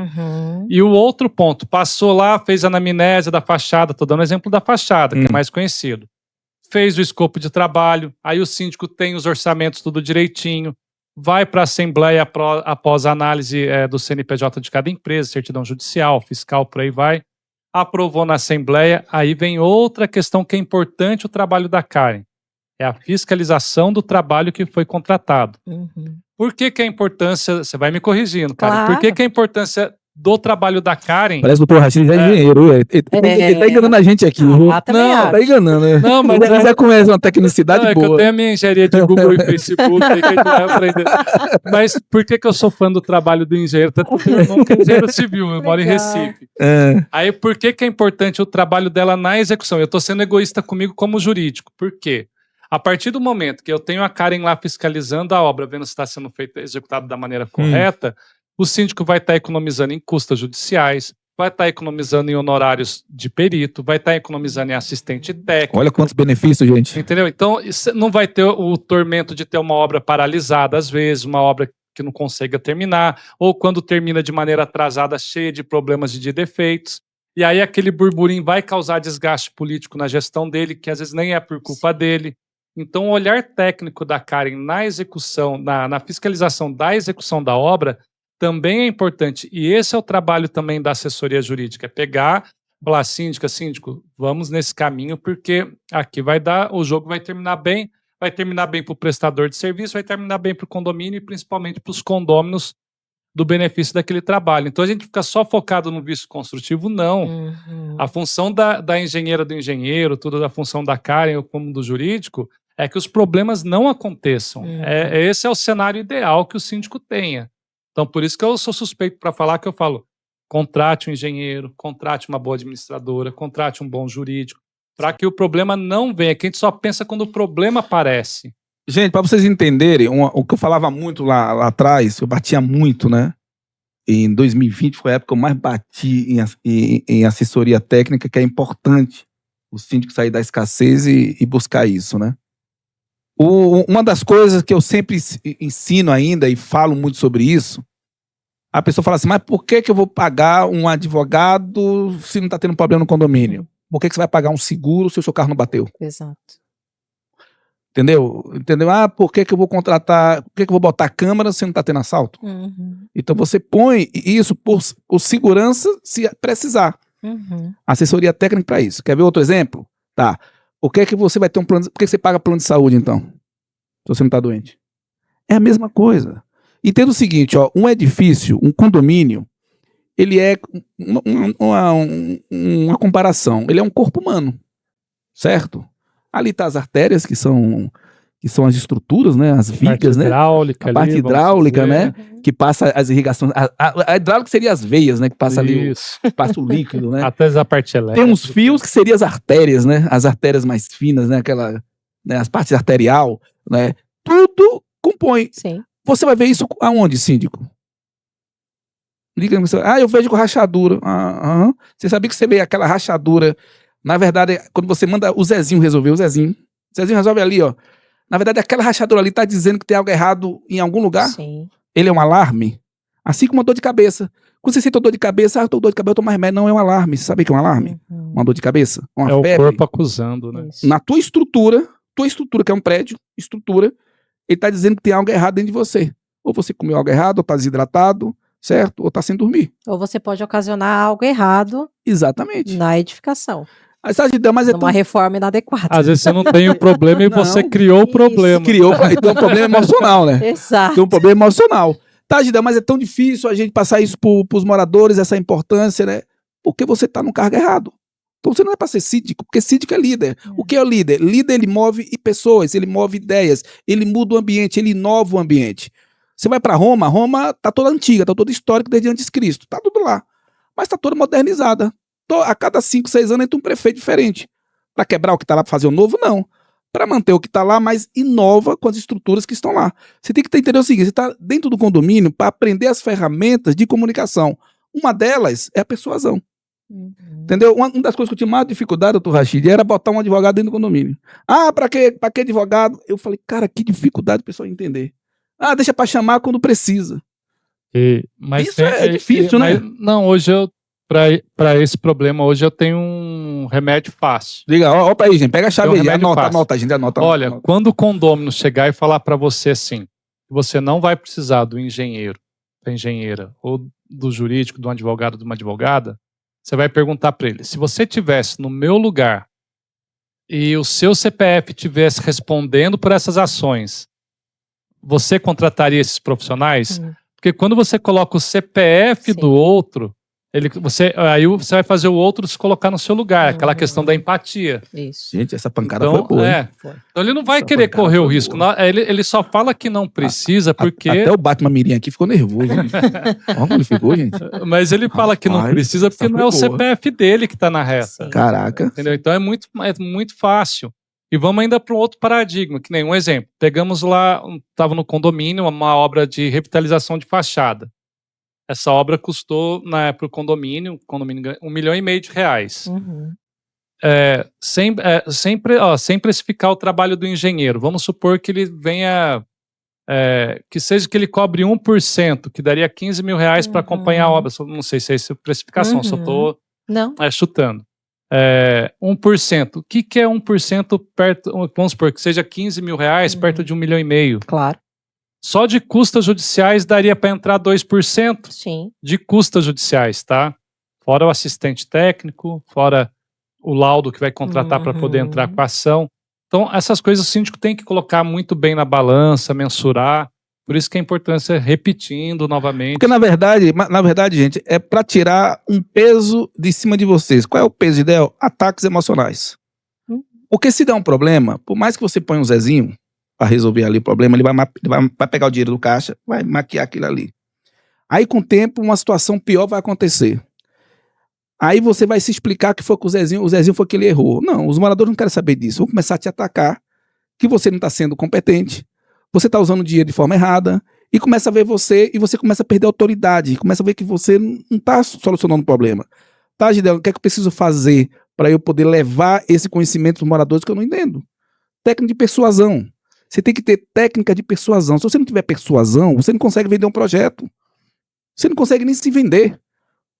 E o outro ponto, passou lá, fez a anamnese da fachada, estou dando exemplo da fachada, que é mais conhecido. Fez o escopo de trabalho, aí o síndico tem os orçamentos tudo direitinho, vai para a Assembleia após a análise do CNPJ de cada empresa, certidão judicial, fiscal, por aí vai. Aprovou na Assembleia, aí vem outra questão que é importante o trabalho da Karen. É a fiscalização do trabalho que foi contratado. Por que é a importância... Você vai me corrigindo, Karen. Claro. Por que é a importância do trabalho da Karen? Parece o doutor Rachid já é engenheiro. Ele tá enganando a gente aqui. Não, tá enganando, né? Não, mas ele já começa uma tecnicidade boa. Que eu tenho a minha engenharia de Google e Facebook aí que a gente vai aprender. Mas por que eu sou fã do trabalho do engenheiro? Tanto que eu não sou engenheiro civil, eu moro em Recife. Aí por que é importante o trabalho dela na execução? Eu tô sendo egoísta comigo como jurídico. Por quê? A partir do momento que eu tenho a Karen lá fiscalizando a obra, vendo se está sendo executado da maneira correta, o síndico vai estar economizando em custas judiciais, vai estar economizando em honorários de perito, vai estar economizando em assistente técnico. Olha quantos benefícios, gente. Entendeu? Então, não vai ter o tormento de ter uma obra paralisada, às vezes, uma obra que não consiga terminar, ou quando termina de maneira atrasada, cheia de problemas e de defeitos. E aí aquele burburinho vai causar desgaste político na gestão dele, que às vezes nem é por culpa dele. Então, o olhar técnico da Karen na execução, na fiscalização da execução da obra, também é importante. E esse é o trabalho também da assessoria jurídica, é pegar, falar, síndico, vamos nesse caminho, porque aqui o jogo vai terminar bem para o prestador de serviço, vai terminar bem para o condomínio e principalmente para os condôminos do benefício daquele trabalho. Então a gente fica só focado no vício construtivo, não. Uhum. A função da engenheira, do engenheiro, tudo da função da Karen ou como do jurídico, é que os problemas não aconteçam. Esse é o cenário ideal que o síndico tenha. Então por isso que eu sou suspeito para falar, que eu falo, contrate um engenheiro, contrate uma boa administradora, contrate um bom jurídico, para que o problema não venha, que a gente só pensa quando o problema aparece. Gente, para vocês entenderem, o que eu falava muito lá atrás, eu batia muito, né? Em 2020 foi a época que eu mais bati em assessoria técnica, que é importante o síndico sair da escassez e buscar isso, né? Uma das coisas que eu sempre ensino ainda e falo muito sobre isso, a pessoa fala assim, mas por que eu vou pagar um advogado se não está tendo problema no condomínio? Por que você vai pagar um seguro se o seu carro não bateu? Exato. Entendeu? Por que eu vou contratar, por que eu vou botar câmera se não está tendo assalto? Uhum. Então você põe isso por segurança se precisar. Uhum. Assessoria técnica para isso. Quer ver outro exemplo? Tá. Por que você vai ter um plano? Por que você paga plano de saúde, então? Se você não está doente. É a mesma coisa. Entenda o seguinte, ó, um edifício, um condomínio, ele é uma comparação. Ele é um corpo humano, certo? Ali tá as artérias, que são as estruturas, né? As vigas, né? A parte hidráulica, né? Que passa as irrigações. A hidráulica seria as veias, né? Que passa ali, passa o líquido, né? Até a parte elétrica. Tem uns fios que seriam as artérias, né? As artérias mais finas, né? Né? As partes arterial, né? Tudo compõe. Sim. Você vai ver isso aonde, síndico? Liga, eu vejo com rachadura. Você sabia que você vê aquela rachadura? Na verdade, quando você manda o Zezinho resolver, o Zezinho resolve ali, ó. Na verdade, aquela rachadura ali tá dizendo que tem algo errado em algum lugar. Sim. Ele é um alarme. Assim como uma dor de cabeça. Quando você sente dor de cabeça, eu tô dor de cabeça, eu tomo remédio. Não é um alarme. Você sabe o que é um alarme? Uhum. Uma dor de cabeça? Uma febre. É o corpo acusando, né? Isso. Na tua estrutura, que é um prédio, ele tá dizendo que tem algo errado dentro de você. Ou você comeu algo errado, ou tá desidratado, certo? Ou tá sem dormir. Ou você pode ocasionar algo errado. Exatamente. Na edificação. Mas numa reforma inadequada. Às vezes você não tem o problema e você criou o problema. Então um problema emocional, né? Exato. Tem um problema emocional. Tá, Gida, mas é tão difícil a gente passar isso pros moradores, essa importância, né? Porque você tá no cargo errado. Então você não é para ser síndico, porque síndico é líder. O que é o líder? Líder, ele move pessoas, ele move ideias, ele muda o ambiente, ele inova o ambiente. Você vai para Roma tá toda antiga, tá toda histórica desde antes de Cristo, tá tudo lá. Mas tá toda modernizada. A cada 5, 6 anos entra um prefeito diferente. Para quebrar o que tá lá, para fazer o novo, não. Para manter o que tá lá, mas inova com as estruturas que estão lá. Você tem que entender o seguinte, você tá dentro do condomínio para aprender as ferramentas de comunicação. Uma delas é a persuasão. Uhum. Entendeu? Uma das coisas que eu tinha mais dificuldade, doutor Rachid, era botar um advogado dentro do condomínio. Pra que advogado? Eu falei, cara, que dificuldade o pessoal entender. Deixa para chamar quando precisa. Mas isso é difícil, né? Não, hoje para esse problema, hoje eu tenho um remédio fácil. Liga, ó pra aí, gente, pega a chave aí, anota, gente, anota. Olha, quando o condômino chegar e falar para você assim, você não vai precisar do engenheiro, da engenheira, ou do jurídico, do advogado, de uma advogada, você vai perguntar para ele, se você estivesse no meu lugar e o seu CPF estivesse respondendo por essas ações, você contrataria esses profissionais? Porque quando você coloca o CPF do outro, aí você vai fazer o outro se colocar no seu lugar, aquela questão da empatia. Isso. Gente, essa pancada foi boa. Então ele não vai querer correr o risco. Ele só fala que não precisa porque... Até o Batman Mirim aqui ficou nervoso. Olha como ele ficou, gente. Mas ele fala que não precisa porque não é o CPF dele que está na reta. Caraca. Entendeu? Então é muito fácil. E vamos ainda para um outro paradigma, que nem um exemplo. Pegamos lá, estava no condomínio, uma obra de revitalização de fachada. essa obra custou, na época, o condomínio ganha R$1,5 milhão de reais. Sem precificar o trabalho do engenheiro. Vamos supor que ele venha, que seja que ele cobre 1%, que daria R$15 mil para acompanhar a obra. Não sei se é essa precificação, só estou chutando. 1%. O que é 1% perto? Vamos supor que seja R$15 mil perto de R$1,5 milhão. Claro. Só de custas judiciais daria para entrar 2%. Sim. De custas judiciais, tá? Fora o assistente técnico, fora o laudo que vai contratar para poder entrar com a ação. Então, essas coisas o síndico tem que colocar muito bem na balança, mensurar. Por isso que a importância é repetindo novamente. Porque, na verdade, gente, é para tirar um peso de cima de vocês. Qual é o peso ideal? Ataques emocionais. Porque se der um problema, por mais que você ponha um Zezinho para resolver ali o problema, ele vai pegar o dinheiro do caixa, vai maquiar aquilo ali. Aí, com o tempo, uma situação pior vai acontecer. Aí você vai se explicar que foi com o Zezinho foi que ele errou. Não, os moradores não querem saber disso. Vão começar a te atacar, que você não está sendo competente, você está usando o dinheiro de forma errada, e começa a ver você, e você começa a perder a autoridade, começa a ver que você não está solucionando o problema. Tá, Gideon, o que é que eu preciso fazer para eu poder levar esse conhecimento para os moradores que eu não entendo? Técnica de persuasão. Você tem que ter técnica de persuasão. Se você não tiver persuasão, você não consegue vender um projeto. Você não consegue nem se vender.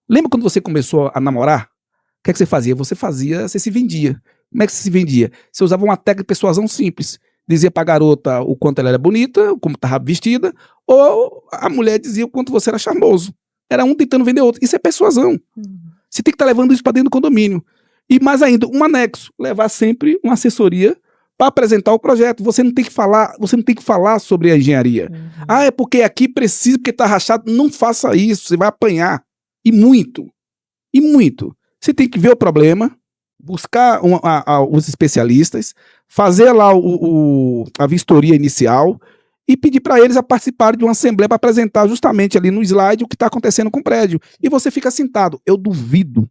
Lembra quando você começou a namorar? O que é que você fazia? Você se vendia. Como é que você se vendia? Você usava uma técnica de persuasão simples. Dizia pra garota o quanto ela era bonita, como estava vestida, ou a mulher dizia o quanto você era charmoso. Era um tentando vender outro. Isso é persuasão. Você tem que estar levando isso para dentro do condomínio. E mais ainda, um anexo. Levar sempre uma assessoria para apresentar o projeto. Você não tem que falar sobre a engenharia. É porque aqui precisa, porque está rachado. Não faça isso, você vai apanhar. E muito. Você tem que ver o problema, buscar os especialistas, fazer lá a vistoria inicial e pedir para eles a participarem de uma assembleia para apresentar justamente ali no slide o que está acontecendo com o prédio. E você fica sentado. Eu duvido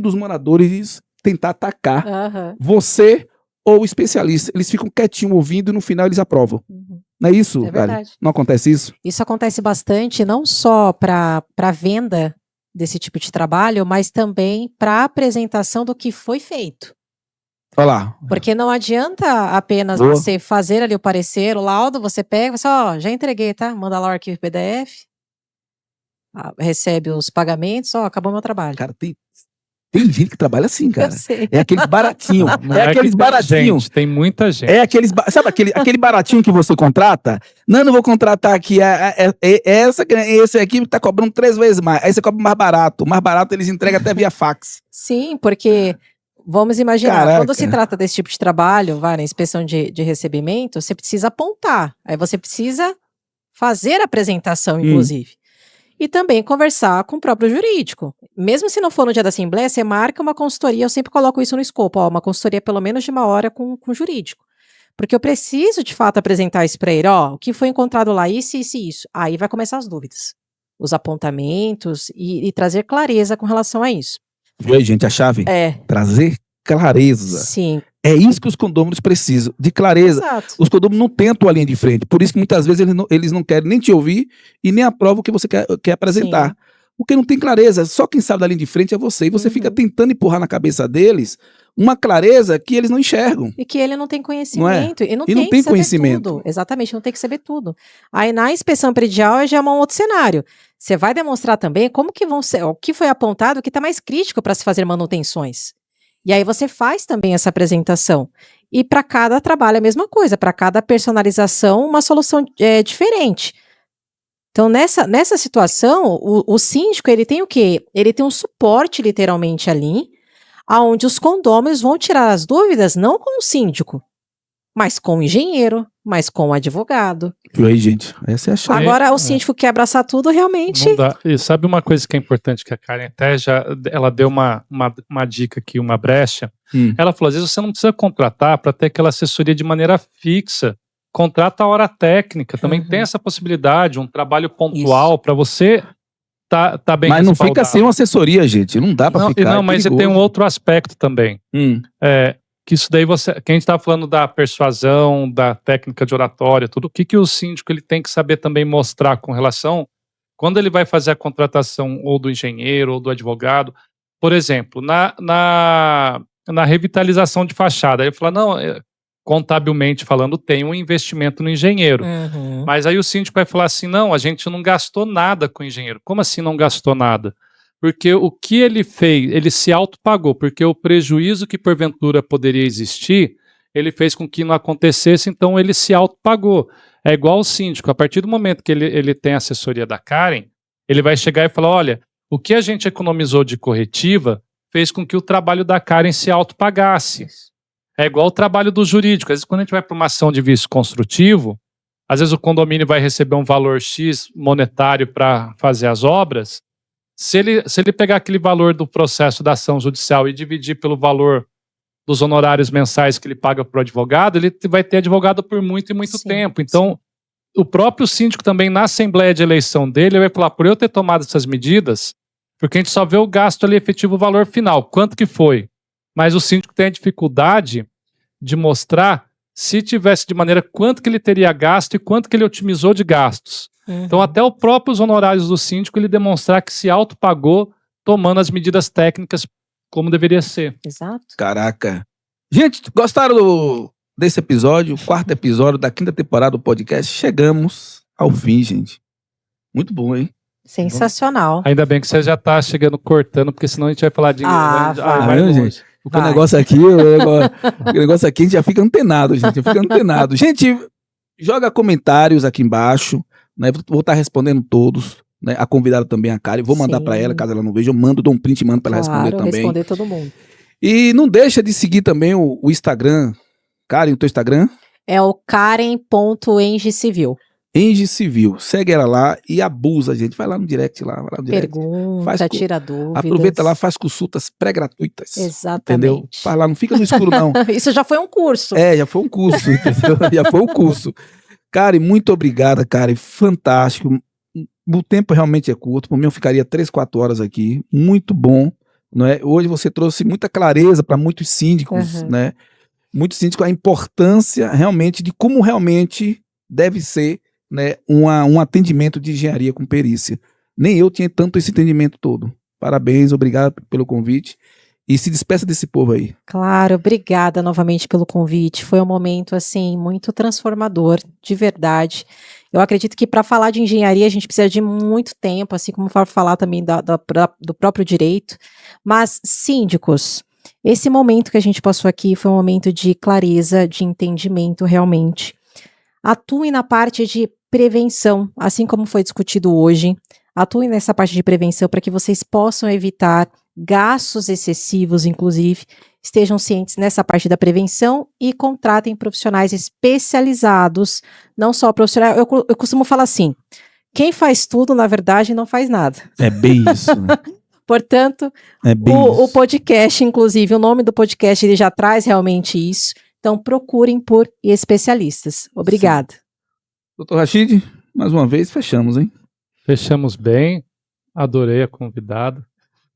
os moradores tentar atacar você ou o especialista. Eles ficam quietinhos ouvindo e no final eles aprovam. Não é isso, cara? Não acontece isso? Isso acontece bastante, não só para venda desse tipo de trabalho, mas também para apresentação do que foi feito. Olha lá. Porque não adianta apenas você fazer ali o parecer, o laudo, você pega e fala, já entreguei, tá? Manda lá o arquivo PDF, recebe os pagamentos, acabou meu trabalho. Cara, tem gente que trabalha assim, cara. Eu sei. É aqueles baratinhos. Aqueles baratinhos. Tem muita gente. Sabe aquele baratinho que você contrata? Não vou contratar aqui. Esse aqui tá cobrando 3 vezes mais. Aí você cobra mais barato. O mais barato eles entregam até via fax. Sim, porque vamos imaginar, Caraca. quando se trata desse tipo de trabalho, na inspeção de recebimento, você precisa apontar. Aí você precisa fazer a apresentação, inclusive. E também conversar com o próprio jurídico. Mesmo se não for no dia da assembleia, você marca uma consultoria, eu sempre coloco isso no escopo, uma consultoria pelo menos de 1 hora com o jurídico. Porque eu preciso, de fato, apresentar isso para ele, o que foi encontrado lá, isso. Aí vai começar as dúvidas, os apontamentos e trazer clareza com relação a isso. Viu aí, gente, a chave? Trazer clareza. Sim. É isso que os condôminos precisam, de clareza. Exato. Os condôminos não têm a tua linha de frente, por isso que muitas vezes eles não querem nem te ouvir e nem aprovam o que você quer apresentar. Sim. Porque não tem clareza, só quem sabe da linha de frente é você, e você fica tentando empurrar na cabeça deles uma clareza que eles não enxergam. E que ele não tem conhecimento. Não é? E não tem conhecimento. Tudo. Exatamente, não tem que saber tudo. Aí na inspeção predial já é um outro cenário. Você vai demonstrar também como que vão ser, o que foi apontado, o que está mais crítico para se fazer manutenções. E aí você faz também essa apresentação. E para cada trabalho é a mesma coisa, para cada personalização uma solução diferente. Então nessa situação, o síndico ele tem o quê? Ele tem um suporte literalmente ali, onde os condôminos vão tirar as dúvidas não com o síndico, mas com o engenheiro, mas com o advogado. E aí, gente, essa é a chave. Agora o síndico quer abraçar tudo, realmente... Não dá. E sabe uma coisa que é importante que a Karen até ela deu uma dica aqui, uma brecha. Ela falou, às vezes você não precisa contratar para ter aquela assessoria de maneira fixa. Contrata a hora técnica, também tem essa possibilidade, um trabalho pontual para você tá bem Mas não fica sem uma assessoria, gente, não dá para ficar. Não, mas tem um outro aspecto também. Que isso daí que a gente estava falando da persuasão, da técnica de oratória, tudo, o que o síndico ele tem que saber também mostrar com relação Quando ele vai fazer a contratação ou do engenheiro ou do advogado, por exemplo, na revitalização de fachada, ele fala, não, contabilmente falando, tem um investimento no engenheiro. Mas aí o síndico vai falar assim, não, a gente não gastou nada com o engenheiro. Como assim não gastou nada? Porque o que ele fez, ele se autopagou, porque o prejuízo que porventura poderia existir, ele fez com que não acontecesse, então ele se autopagou. É igual o síndico, a partir do momento que ele tem a assessoria da Karen, ele vai chegar e falar, olha, o que a gente economizou de corretiva fez com que o trabalho da Karen se autopagasse. É igual o trabalho do jurídico. Às vezes, quando a gente vai para uma ação de vício construtivo, às vezes o condomínio vai receber um valor X monetário para fazer as obras. Se ele pegar aquele valor do processo da ação judicial e dividir pelo valor dos honorários mensais que ele paga para o advogado, ele vai ter advogado por muito e muito tempo. Então, o próprio síndico também, na assembleia de eleição dele, vai falar, por eu ter tomado essas medidas, porque a gente só vê o gasto ali efetivo, o valor final, quanto que foi. Mas o síndico tem a dificuldade de mostrar, se tivesse de maneira, quanto que ele teria gasto e quanto que ele otimizou de gastos. Então, até os próprios honorários do síndico, ele demonstrar que se autopagou tomando as medidas técnicas como deveria ser. Exato. Caraca. Gente, gostaram desse episódio, o 4º episódio da 5ª temporada do podcast? Chegamos ao fim, gente. Muito bom, hein? Sensacional. Ainda bem que você já está chegando cortando, porque senão a gente vai falar de... vai, gente. Porque o negócio aqui, a gente já fica antenado, gente. Gente, joga comentários aqui embaixo, né? Vou estar respondendo todos, né? A convidada também, a Karen. Vou mandar para ela, caso ela não veja. Eu mando, dou um print e mando para ela responder também. Responder todo mundo. E não deixa de seguir também o Instagram. Karen, o teu Instagram? É o karen.engcivil. Enge Civil. Segue ela lá e abusa, gente. Vai lá no direct lá. Vai lá no direct. Pergunta, tira dúvidas. Aproveita lá, faz consultas pré-gratuitas. Exatamente. Entendeu? Vai lá, não fica no escuro, não. Isso já foi um curso. Já foi um curso, entendeu? Já foi um curso. Karen, muito obrigada, Karen. Fantástico. O tempo realmente é curto. Por mim, eu ficaria 3, 4 horas aqui. Muito bom. Não é? Hoje você trouxe muita clareza para muitos síndicos, né? Muitos síndicos, a importância realmente de como realmente deve ser, né, um atendimento de engenharia com perícia. Nem eu tinha tanto esse entendimento todo. Parabéns, obrigado pelo convite. E se despeça desse povo aí. Claro, obrigada novamente pelo convite. Foi um momento, assim, muito transformador, de verdade. Eu acredito que para falar de engenharia a gente precisa de muito tempo, assim como para falar também do próprio direito. Mas, síndicos, esse momento que a gente passou aqui foi um momento de clareza, de entendimento realmente. Atuem na parte de prevenção, assim como foi discutido hoje. Atuem nessa parte de prevenção para que vocês possam evitar gastos excessivos, inclusive. Estejam cientes nessa parte da prevenção e contratem profissionais especializados, não só profissionais. Eu costumo falar assim, quem faz tudo, na verdade, não faz nada. É bem isso, né? Portanto, o podcast, inclusive, o nome do podcast, ele já traz realmente isso. Então, procurem por especialistas. Obrigada. Doutor Rachid, mais uma vez, fechamos, hein? Fechamos bem. Adorei a convidada.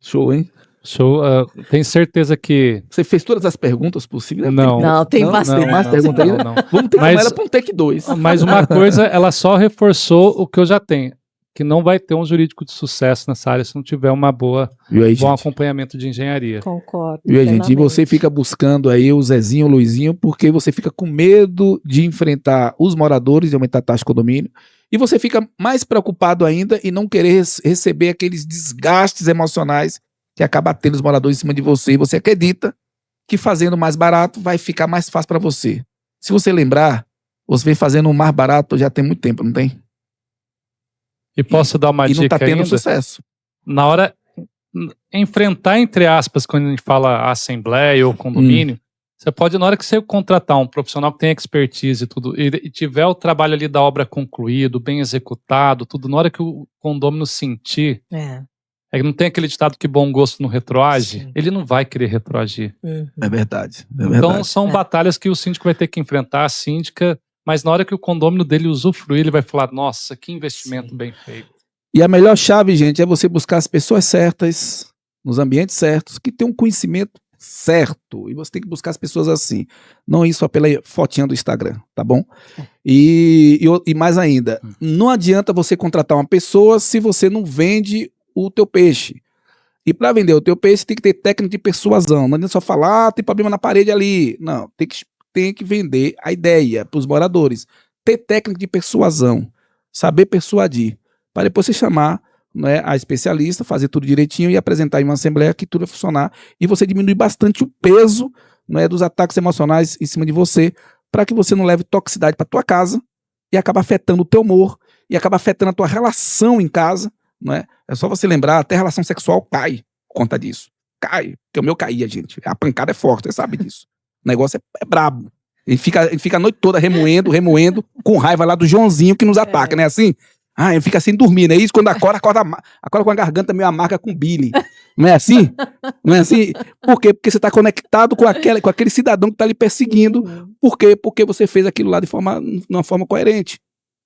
Show, hein? Show. Tenho certeza que... Você fez todas as perguntas possíveis? Não, tem bastante. Tem mais perguntas aí? Não. Vamos ter que chamar ela para um take 2. Mas uma coisa, ela só reforçou o que eu já tenho. Que não vai ter um jurídico de sucesso nessa área se não tiver um bom acompanhamento de engenharia. Concordo. E aí, gente, e você fica buscando aí o Zezinho, o Luizinho, porque você fica com medo de enfrentar os moradores e aumentar a taxa de condomínio. E você fica mais preocupado ainda em não querer receber aqueles desgastes emocionais que acaba tendo os moradores em cima de você. E você acredita que fazendo mais barato vai ficar mais fácil para você. Se você lembrar, você vem fazendo o mais barato já tem muito tempo, não tem? E posso dar uma dica ainda? E não está tendo sucesso. Na hora, enfrentar, entre aspas, quando a gente fala assembleia ou condomínio, você pode, na hora que você contratar um profissional que tem expertise e tudo, e tiver o trabalho ali da obra concluído, bem executado, tudo, na hora que o condômino sentir, que não tem aquele ditado que bom gosto não retroage, ele não vai querer retroagir. É verdade. Então são batalhas que o síndico vai ter que enfrentar, a síndica, mas na hora que o condômino dele usufruir, ele vai falar, nossa, que investimento bem feito. E a melhor chave, gente, é você buscar as pessoas certas, nos ambientes certos, que tenham um conhecimento certo? E você tem que buscar as pessoas assim, não ir só pela fotinha do Instagram, tá bom? E mais ainda, não adianta você contratar uma pessoa se você não vende o teu peixe. E para vender o teu peixe tem que ter técnica de persuasão, não adianta só falar, tem problema na parede ali. Não, tem que vender a ideia para os moradores. Ter técnica de persuasão, saber persuadir, para depois você chamar, né, a especialista, fazer tudo direitinho e apresentar em uma assembleia que tudo vai funcionar e você diminui bastante o peso, né, dos ataques emocionais em cima de você, para que você não leve toxicidade para tua casa e acaba afetando o teu humor e acaba afetando a tua relação em casa, né? É só você lembrar, até a relação sexual cai por conta disso. Cai, porque o meu caía, gente. A pancada é forte, você sabe disso. O negócio é brabo. A gente fica a noite toda remoendo, com raiva lá do Joãozinho que nos ataca, né? Assim, ele fica sem dormir, não é isso? Quando acorda com a garganta meio amarga com Billy. Não é assim? Não é assim? Por quê? Porque você está conectado com aquele cidadão que está lhe perseguindo. Por quê? Porque você fez aquilo lá de uma forma coerente.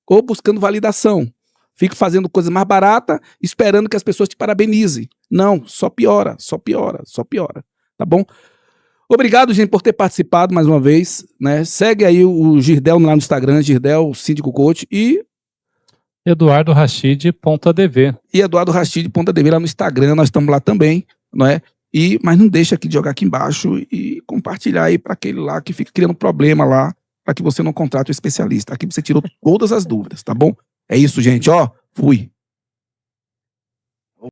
Ou buscando validação. Fica fazendo coisa mais barata, esperando que as pessoas te parabenizem. Não, só piora. Tá bom? Obrigado, gente, por ter participado mais uma vez, né? Segue aí o Girdel lá no Instagram, Girdel Síndico Coach e Eduardo Rachid.adv. E Eduardo Rachid.adv lá no Instagram, nós estamos lá também, não é? Mas não deixa aqui de jogar aqui embaixo e compartilhar aí para aquele lá que fica criando problema lá, para que você não contrate o especialista. Aqui você tirou todas as dúvidas, tá bom? É isso, gente, ó. Fui.